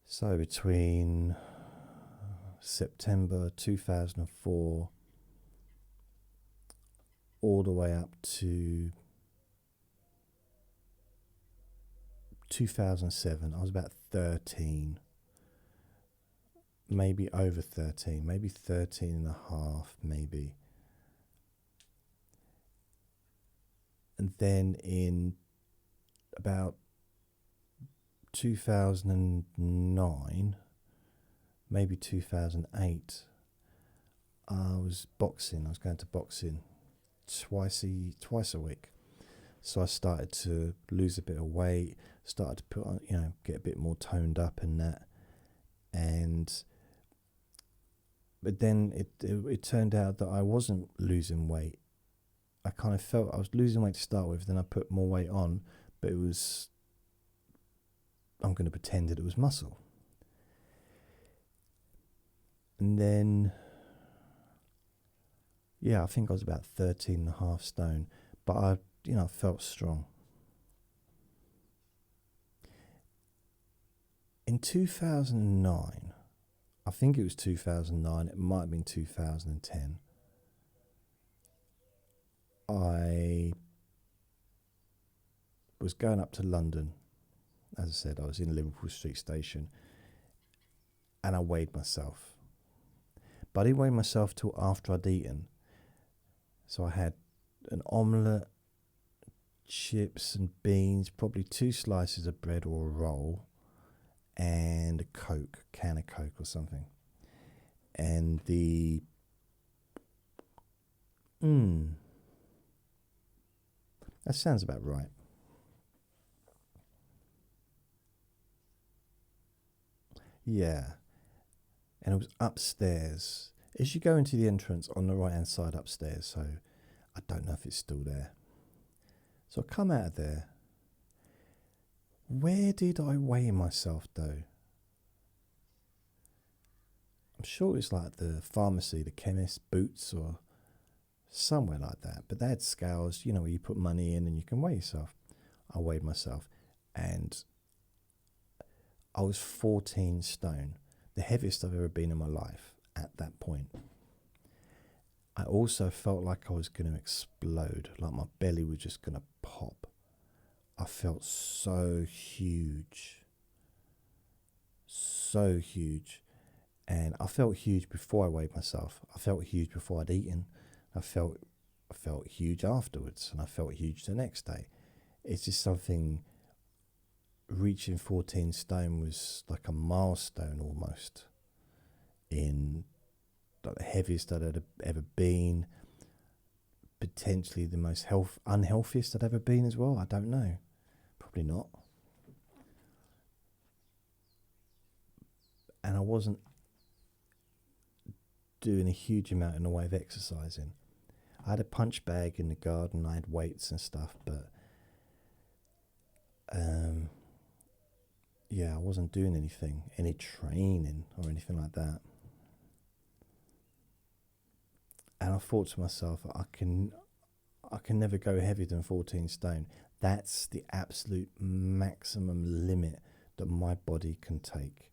So between September 2004 all the way up to 2007, I was about 13, maybe over 13, maybe 13 and a half, maybe. And then in about 2009, maybe 2008, I was boxing. I was going to boxing twice a week. So I started to lose a bit of weight, started to put on, get a bit more toned up and that. But then it turned out that I wasn't losing weight. I kind of felt I was losing weight to start with, then I put more weight on, but I'm going to pretend that it was muscle. And then, I think I was about 13.5 stone, but I felt strong. In 2009, I think it was 2009, it might have been 2010, I was going up to London. As I said, I was in Liverpool Street Station, and I weighed myself. But I didn't weigh myself till after I'd eaten. So I had an omelette, chips and beans, probably 2 slices of bread or a roll, and a can of Coke or something. And that sounds about right. Yeah. And it was upstairs. As you go into the entrance on the right hand side upstairs, so I don't know if it's still there. So I come out of there. Where did I weigh myself though? I'm sure it's like the pharmacy, the chemist, Boots, or somewhere like that. But they had scales, where you put money in and you can weigh yourself. I weighed myself and I was 14 stone, the heaviest I've ever been in my life at that point. I also felt like I was going to explode, like my belly was just going to pop. I felt so huge. So huge. And I felt huge before I weighed myself. I felt huge before I'd eaten. I felt huge afterwards, and I felt huge the next day. It's just something. Reaching 14 stone was like a milestone almost, in like the heaviest I'd ever been, potentially the most unhealthiest I'd ever been as well. I don't know, probably not. And I wasn't doing a huge amount in the way of exercising. I had a punch bag in the garden, I had weights and stuff, but I wasn't doing any training or anything like that. And I thought to myself, I can never go heavier than 14 stone. That's the absolute maximum limit that my body can take.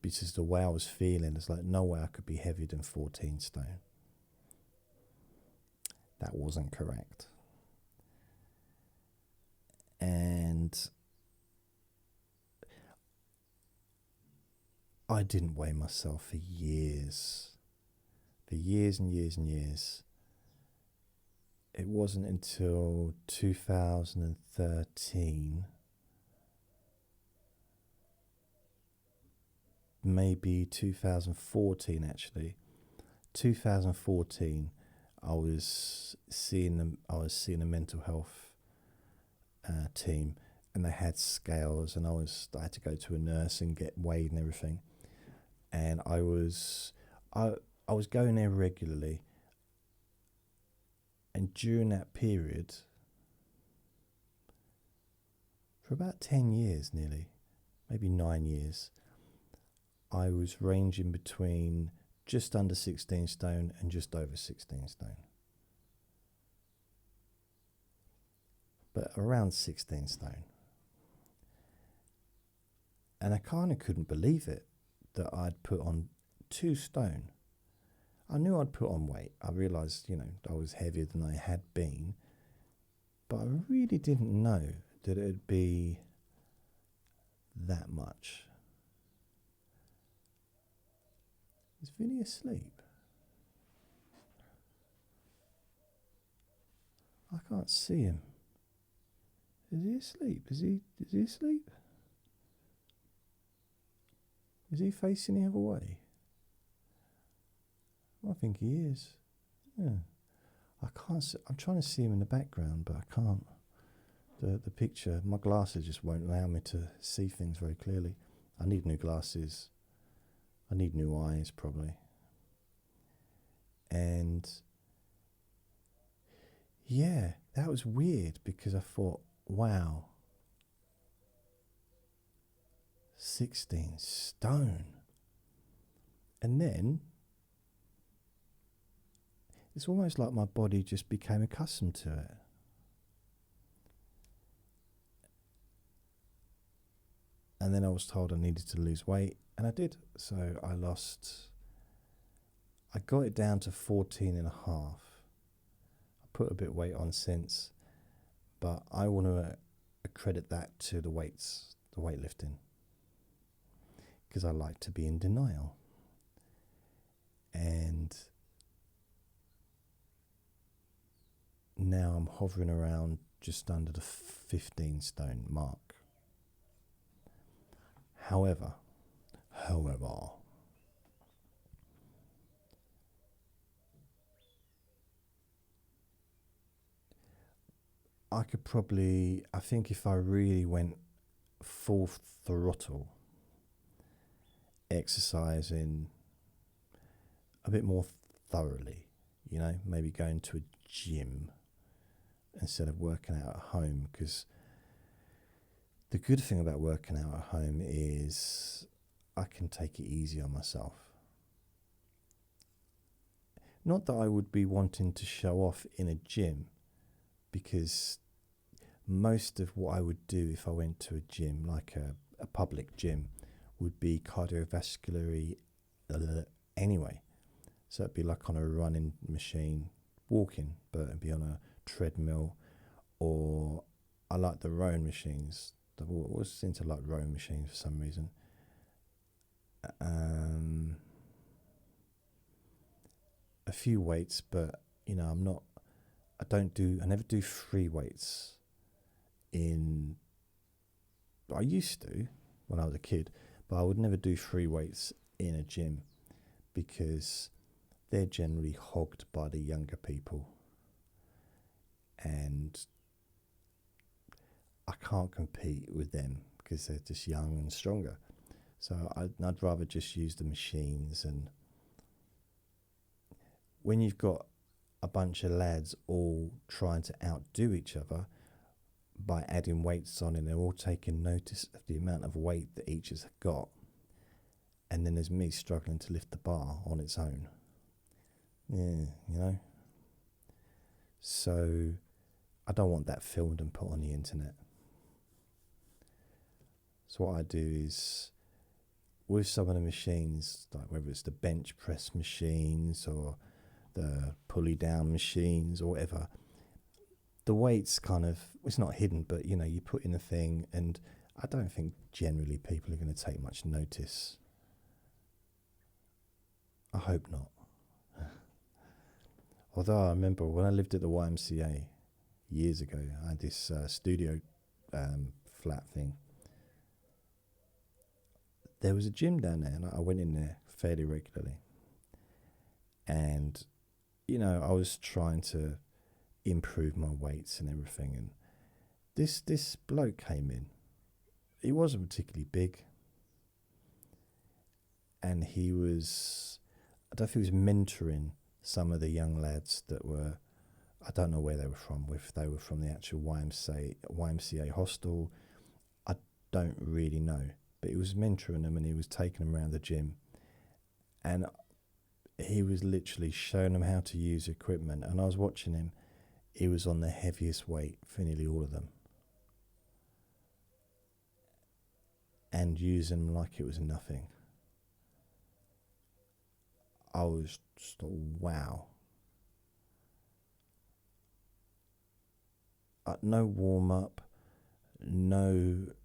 because the way I was feeling, it's like no way I could be heavier than 14 stone. That wasn't correct. And I didn't weigh myself for years. For years and years and years. It wasn't until 2013, maybe 2014 actually. 2014, I was seeing a mental health team, and they had scales, and I had to go to a nurse and get weighed and everything. And I was going there regularly, and during that period, for about 10 years nearly, maybe 9 years, I was ranging between just under 16 stone and just over 16 stone. But around 16 stone. And I kind of couldn't believe it, that I'd put on 2 stone. I knew I'd put on weight. I realised, I was heavier than I had been. But I really didn't know that it'd be that much. Is Vinny asleep? I can't see him. Is he asleep? Is he asleep? Is he facing the other way? I think he is. Yeah. I can't see, I'm trying to see him in the background, but I can't. The picture, my glasses just won't allow me to see things very clearly. I need new glasses. I need new eyes, probably. And yeah, that was weird, because I thought, wow, 16 stone. And then it's almost like my body just became accustomed to it. And then I was told I needed to lose weight, and I did. So I got it down to 14 and a half. I put a bit of weight on since, but I want to accredit that to the weightlifting, because I like to be in denial. And now I'm hovering around just under the 15 stone mark. However, I think if I really went full throttle, exercising a bit more thoroughly, maybe going to a gym instead of working out at home, because the good thing about working out at home is I can take it easy on myself. Not that I would be wanting to show off in a gym, because most of what I would do if I went to a gym, like a public gym, would be cardiovascular anyway. So it'd be like on a running machine, walking, but it'd be on a treadmill, or I like the rowing machines. I've always seemed to like rowing machines for some reason. A few weights, but I never do free weights I used to when I was a kid, but I would never do free weights in a gym, because they're generally hogged by the younger people, and I can't compete with them because they're just young and stronger. So I'd rather just use the machines. And when you've got a bunch of lads all trying to outdo each other by adding weights on, and they're all taking notice of the amount of weight that each has got, and then there's me struggling to lift the bar on its own. Yeah, So I don't want that filmed and put on the internet. So what I do is, with some of the machines, like whether it's the bench press machines or the pulley down machines or whatever, the weight's kind of, it's not hidden, but you know, you put in the thing, and I don't think generally people are going to take much notice. I hope not. Although I remember when I lived at the YMCA years ago, I had this studio flat thing. There was a gym down there, and I went in there fairly regularly. And, you know, I was trying to improve my weights and everything. And this bloke came in. He wasn't particularly big. And he was, I don't know if he was mentoring some of the young lads that were, I don't know where they were from, if they were from the actual YMCA hostel. I don't really know. But he was mentoring them, and he was taking them around the gym. And he was literally showing them how to use equipment. And I was watching him. He was on the heaviest weight for nearly all of them. And using them like it was nothing. I was just, wow. No warm up.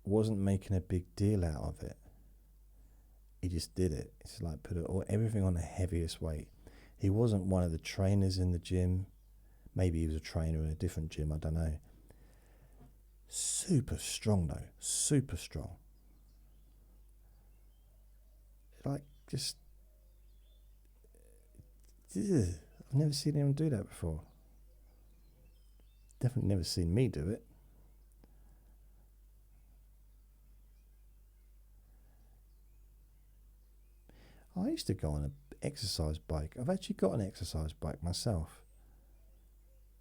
Wasn't making a big deal out of it. He just did it. It's like put everything on the heaviest weight. He wasn't one of the trainers in the gym. Maybe he was a trainer in a different gym, I don't know. Super strong though, super strong. Like just, I've never seen anyone do that before. Definitely never seen me do it. I used to go on an exercise bike. I've actually got an exercise bike myself.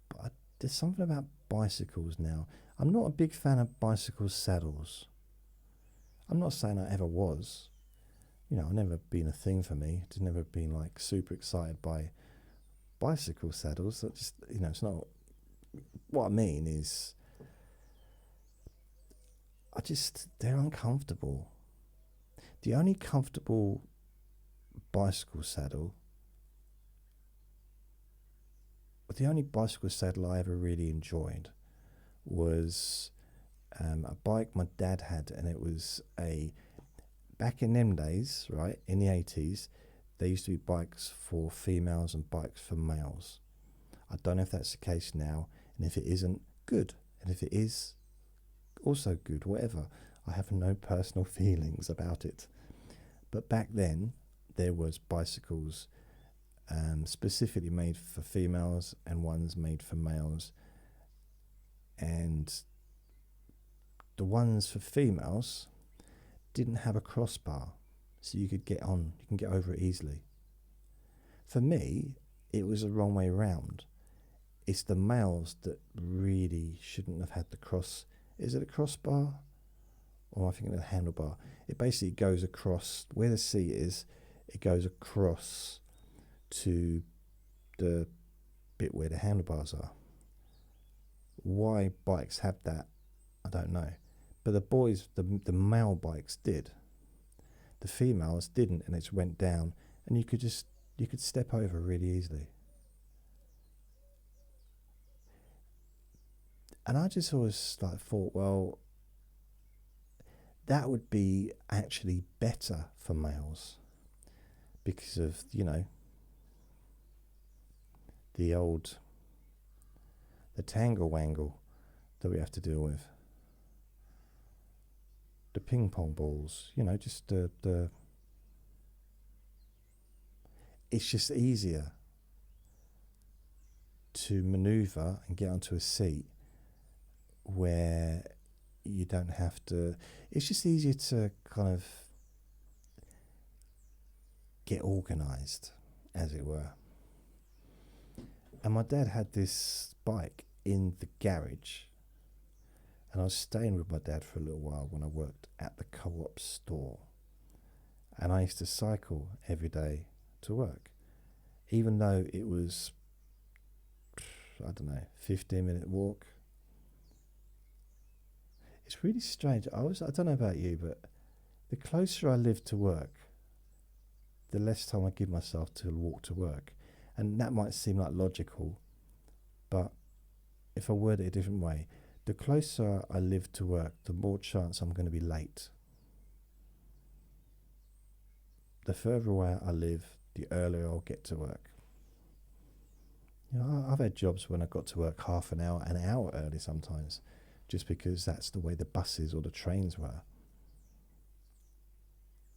But there's something about bicycles now. I'm not a big fan of bicycle saddles. I'm not saying I ever was. You know, I've never been a thing for me. It's never been like super excited by bicycle saddles. That just, you know, it's not. What I mean is, they're uncomfortable. The only comfortable bicycle saddle, the only bicycle saddle I ever really enjoyed was a bike my dad had, and it was back in them days, right, in the 80s, there used to be bikes for females and bikes for males. I don't know if that's the case now, and if it isn't, good. And if it is, also good, whatever. I have no personal feelings about it. But back then, there was bicycles specifically made for females and ones made for males. And the ones for females didn't have a crossbar, so you could get on, you can get over it easily. For me, it was the wrong way round. It's the males that really shouldn't have had the cross. Is it a crossbar? Or am I thinking of the handlebar? It basically goes across where the seat is. It goes across to the bit where the handlebars are. Why bikes have that, I don't know. But the boys, the male bikes did. The females didn't, and it just went down, and you could step over really easily. And I just always like thought, well, that would be actually better for males because of, you know, the tangle wangle that we have to deal with. The ping pong balls, you know, just it's just easier to maneuver and get onto a seat where you don't have to, it's just easier to kind of get organised, as it were. And my dad had this bike in the garage, and I was staying with my dad for a little while when I worked at the Co-op store, and I used to cycle every day to work, even though it was, I don't know, 15-minute walk. It's really strange. I don't know about you, but The closer I live to work, the less time I give myself to walk to work. And that might seem like logical, but if I word it a different way, the closer I live to work, the more chance I'm going to be late. The further away I live, the earlier I'll get to work. You know, I've had jobs when I got to work half an hour early sometimes, just because that's the way the buses or the trains were.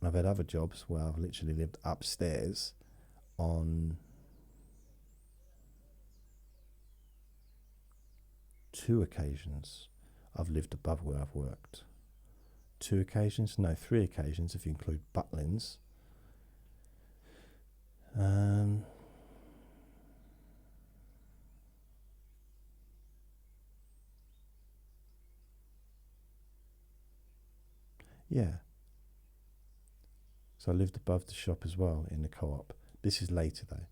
And I've had other jobs where I've literally lived upstairs on 2 occasions. I've lived above where I've worked. 2 occasions? No, 3 occasions if you include Butlins. Yeah. So I lived above the shop as well in the co-op. This is later though.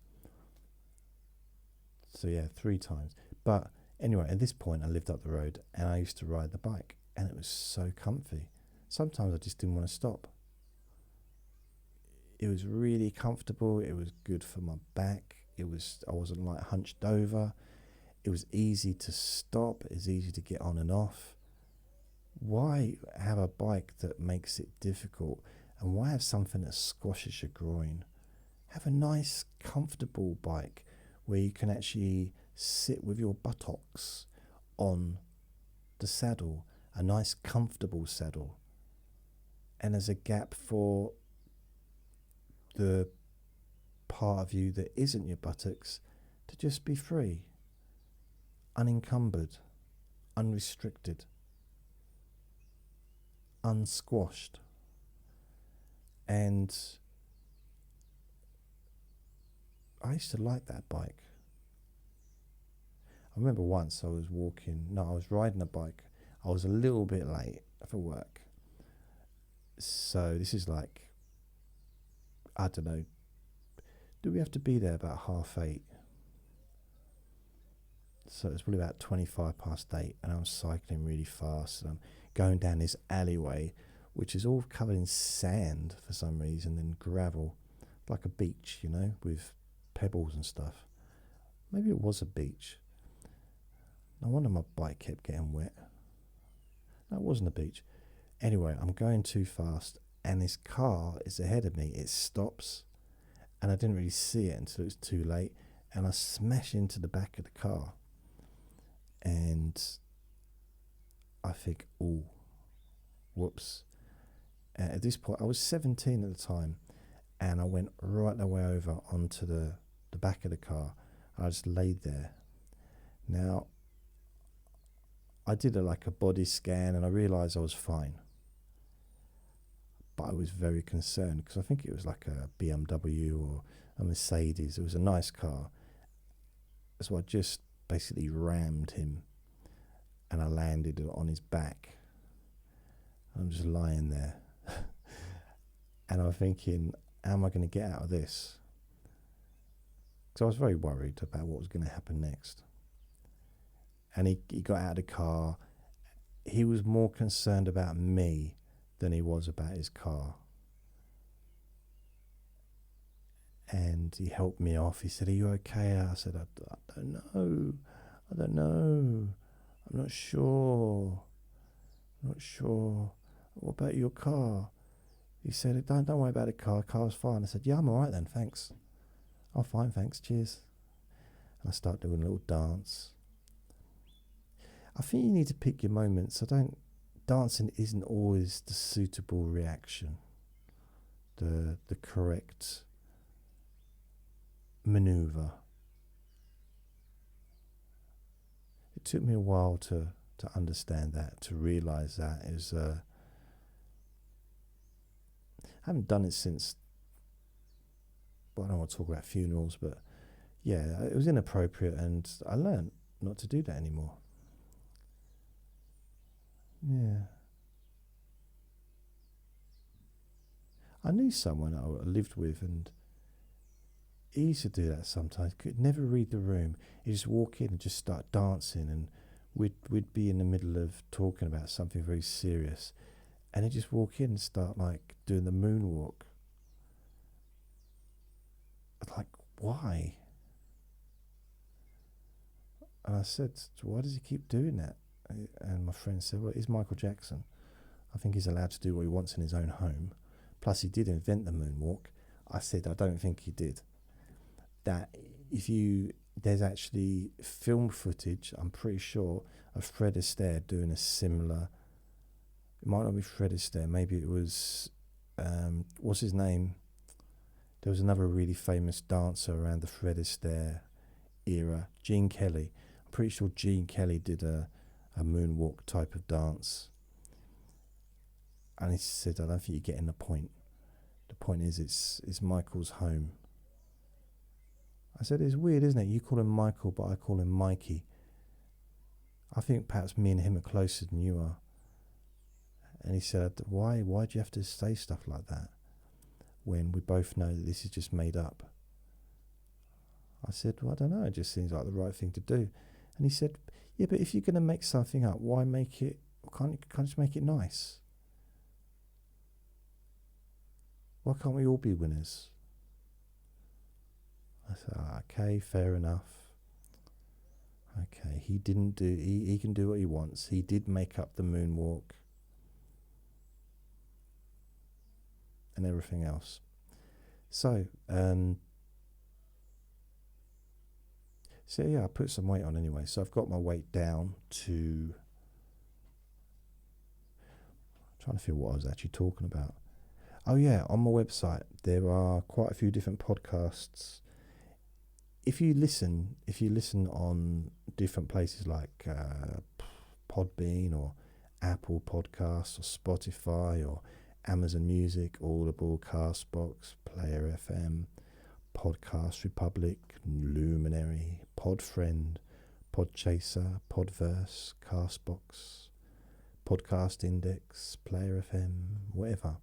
So yeah, 3 times. But anyway, at this point I lived up the road and I used to ride the bike and it was so comfy. Sometimes I just didn't want to stop. It was really comfortable. It was good for my back. I wasn't like hunched over. It was easy to stop. It was easy to get on and off. Why have a bike that makes it difficult? And why have something that squashes your groin? Have a nice, comfortable bike where you can actually sit with your buttocks on the saddle, a nice, comfortable saddle. And there's a gap for the part of you that isn't your buttocks to just be free, unencumbered, unrestricted, unsquashed. And I used to like that bike. I remember once I was riding a bike. I was a little bit late for work. So this is like, I don't know, do we have to be there about 8:30? So it's probably about 25 past 8 and I'm cycling really fast and I'm going down this alleyway which is all covered in sand for some reason and gravel, like a beach, you know, with pebbles and stuff. Maybe it was a beach. No wonder my bike kept getting wet. No, it wasn't a beach. Anyway, I'm going too fast and this car is ahead of me. It stops and I didn't really see it until it was too late and I smash into the back of the car and I think, oh, whoops. At this point, I was 17 at the time and I went right the way over onto the back of the car. I just laid there. Now, I did like a body scan and I realised I was fine. But I was very concerned because I think it was like a BMW or a Mercedes. It was a nice car. So I just basically rammed him and I landed on his back. I'm just lying there. And I'm thinking, how am I going to get out of this? Because I was very worried about what was going to happen next. And he got out of the car. He was more concerned about me than he was about his car. And he helped me off. He said, "Are you okay?" I said, I don't know. I don't know. I'm not sure. I'm not sure. What about your car? He said, don't worry about the car. Car's fine. I said, yeah, I'm all right then, thanks. I'm fine, thanks, cheers. And I start doing a little dance. I think you need to pick your moments. Dancing isn't always the suitable reaction, the correct maneuver. It took me a while to understand that, to realise that. I haven't done it since, well, I don't want to talk about funerals, but yeah, it was inappropriate and I learned not to do that anymore. Yeah. I knew someone I lived with and he used to do that sometimes. Could never read the room. He'd just walk in and just start dancing and we'd be in the middle of talking about something very serious And they just walk in and start like doing the moonwalk. Like, why? And I said, why does he keep doing that? And my friend said, well, he's Michael Jackson. I think he's allowed to do what he wants in his own home. Plus, he did invent the moonwalk. I said, I don't think he did. That there's actually film footage, I'm pretty sure, of Fred Astaire doing a similar. It might not be Fred Astaire. Maybe it was, what's his name? There was another really famous dancer around the Fred Astaire era, Gene Kelly. I'm pretty sure Gene Kelly did a moonwalk type of dance. And he said, I don't think you're getting the point. The point is, it's Michael's home. I said, it's weird, isn't it? You call him Michael, but I call him Mikey. I think perhaps me and him are closer than you are. And he said, why do you have to say stuff like that when we both know that this is just made up? I said, well, I don't know, it just seems like the right thing to do. And he said, yeah, but if you're going to make something up, why make it, can't you just make it nice? Why can't we all be winners? I said, okay, fair enough. Okay, he can do what he wants. He did make up the moonwalk and everything else. So yeah, I put some weight on anyway. So I've got my weight down to, I'm trying to feel what I was actually talking about. Oh yeah, on my website there are quite a few different podcasts. If you listen on different places like Podbean or Apple Podcasts or Spotify or Amazon Music, Audible, Castbox, Player FM, Podcast Republic, Luminary, Podfriend, Podchaser, Podverse, Castbox, Podcast Index, Player FM, whatever.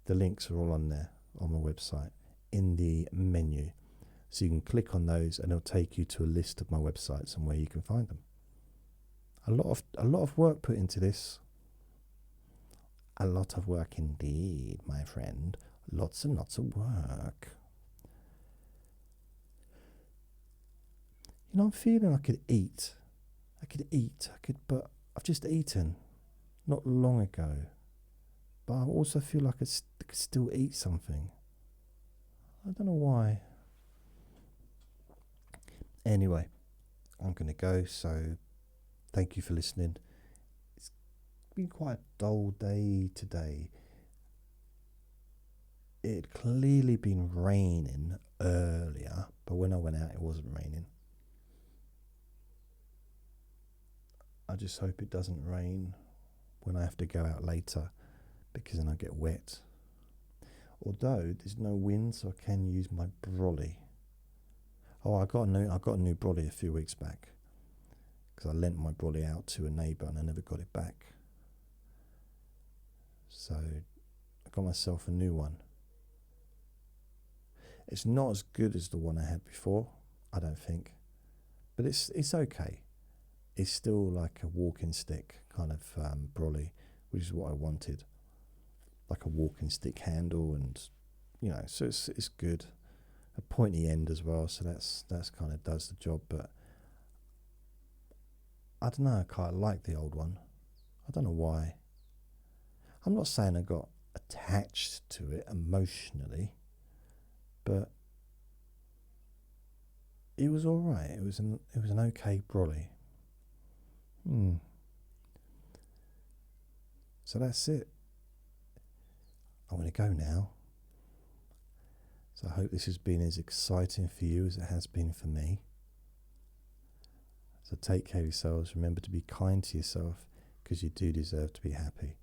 The links are all on there on my website in the menu. So you can click on those and it'll take you to a list of my websites and where you can find them. A lot of work put into this. A lot of work indeed, my friend. Lots and lots of work. You know, I'm feeling I could eat. But I've just eaten not long ago. But I also feel like I could still eat something. I don't know why. Anyway, I'm going to go, so thank you for listening. It's been quite a dull day today. It had clearly been raining earlier, but when I went out it wasn't raining. I just hope it doesn't rain when I have to go out later, because then I get wet. Although there's no wind, so I can use my brolly. Oh, I got a new brolly a few weeks back, because I lent my brolly out to a neighbour and I never got it back. So I got myself a new one. It's not as good as the one I had before, I don't think, but it's okay. It's still like a walking stick kind of brolly, which is what I wanted. Like a walking stick handle, and you know, so it's good. A pointy end as well, so that's kind of does the job. But I don't know, I quite like the old one. I don't know why. I'm not saying I got attached to it emotionally, but it was all right. It was an okay brolly. So that's it. I'm going to go now. So I hope this has been as exciting for you as it has been for me. So take care of yourselves. Remember to be kind to yourself, because you do deserve to be happy.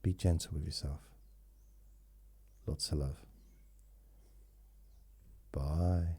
Be gentle with yourself. Lots of love. Bye.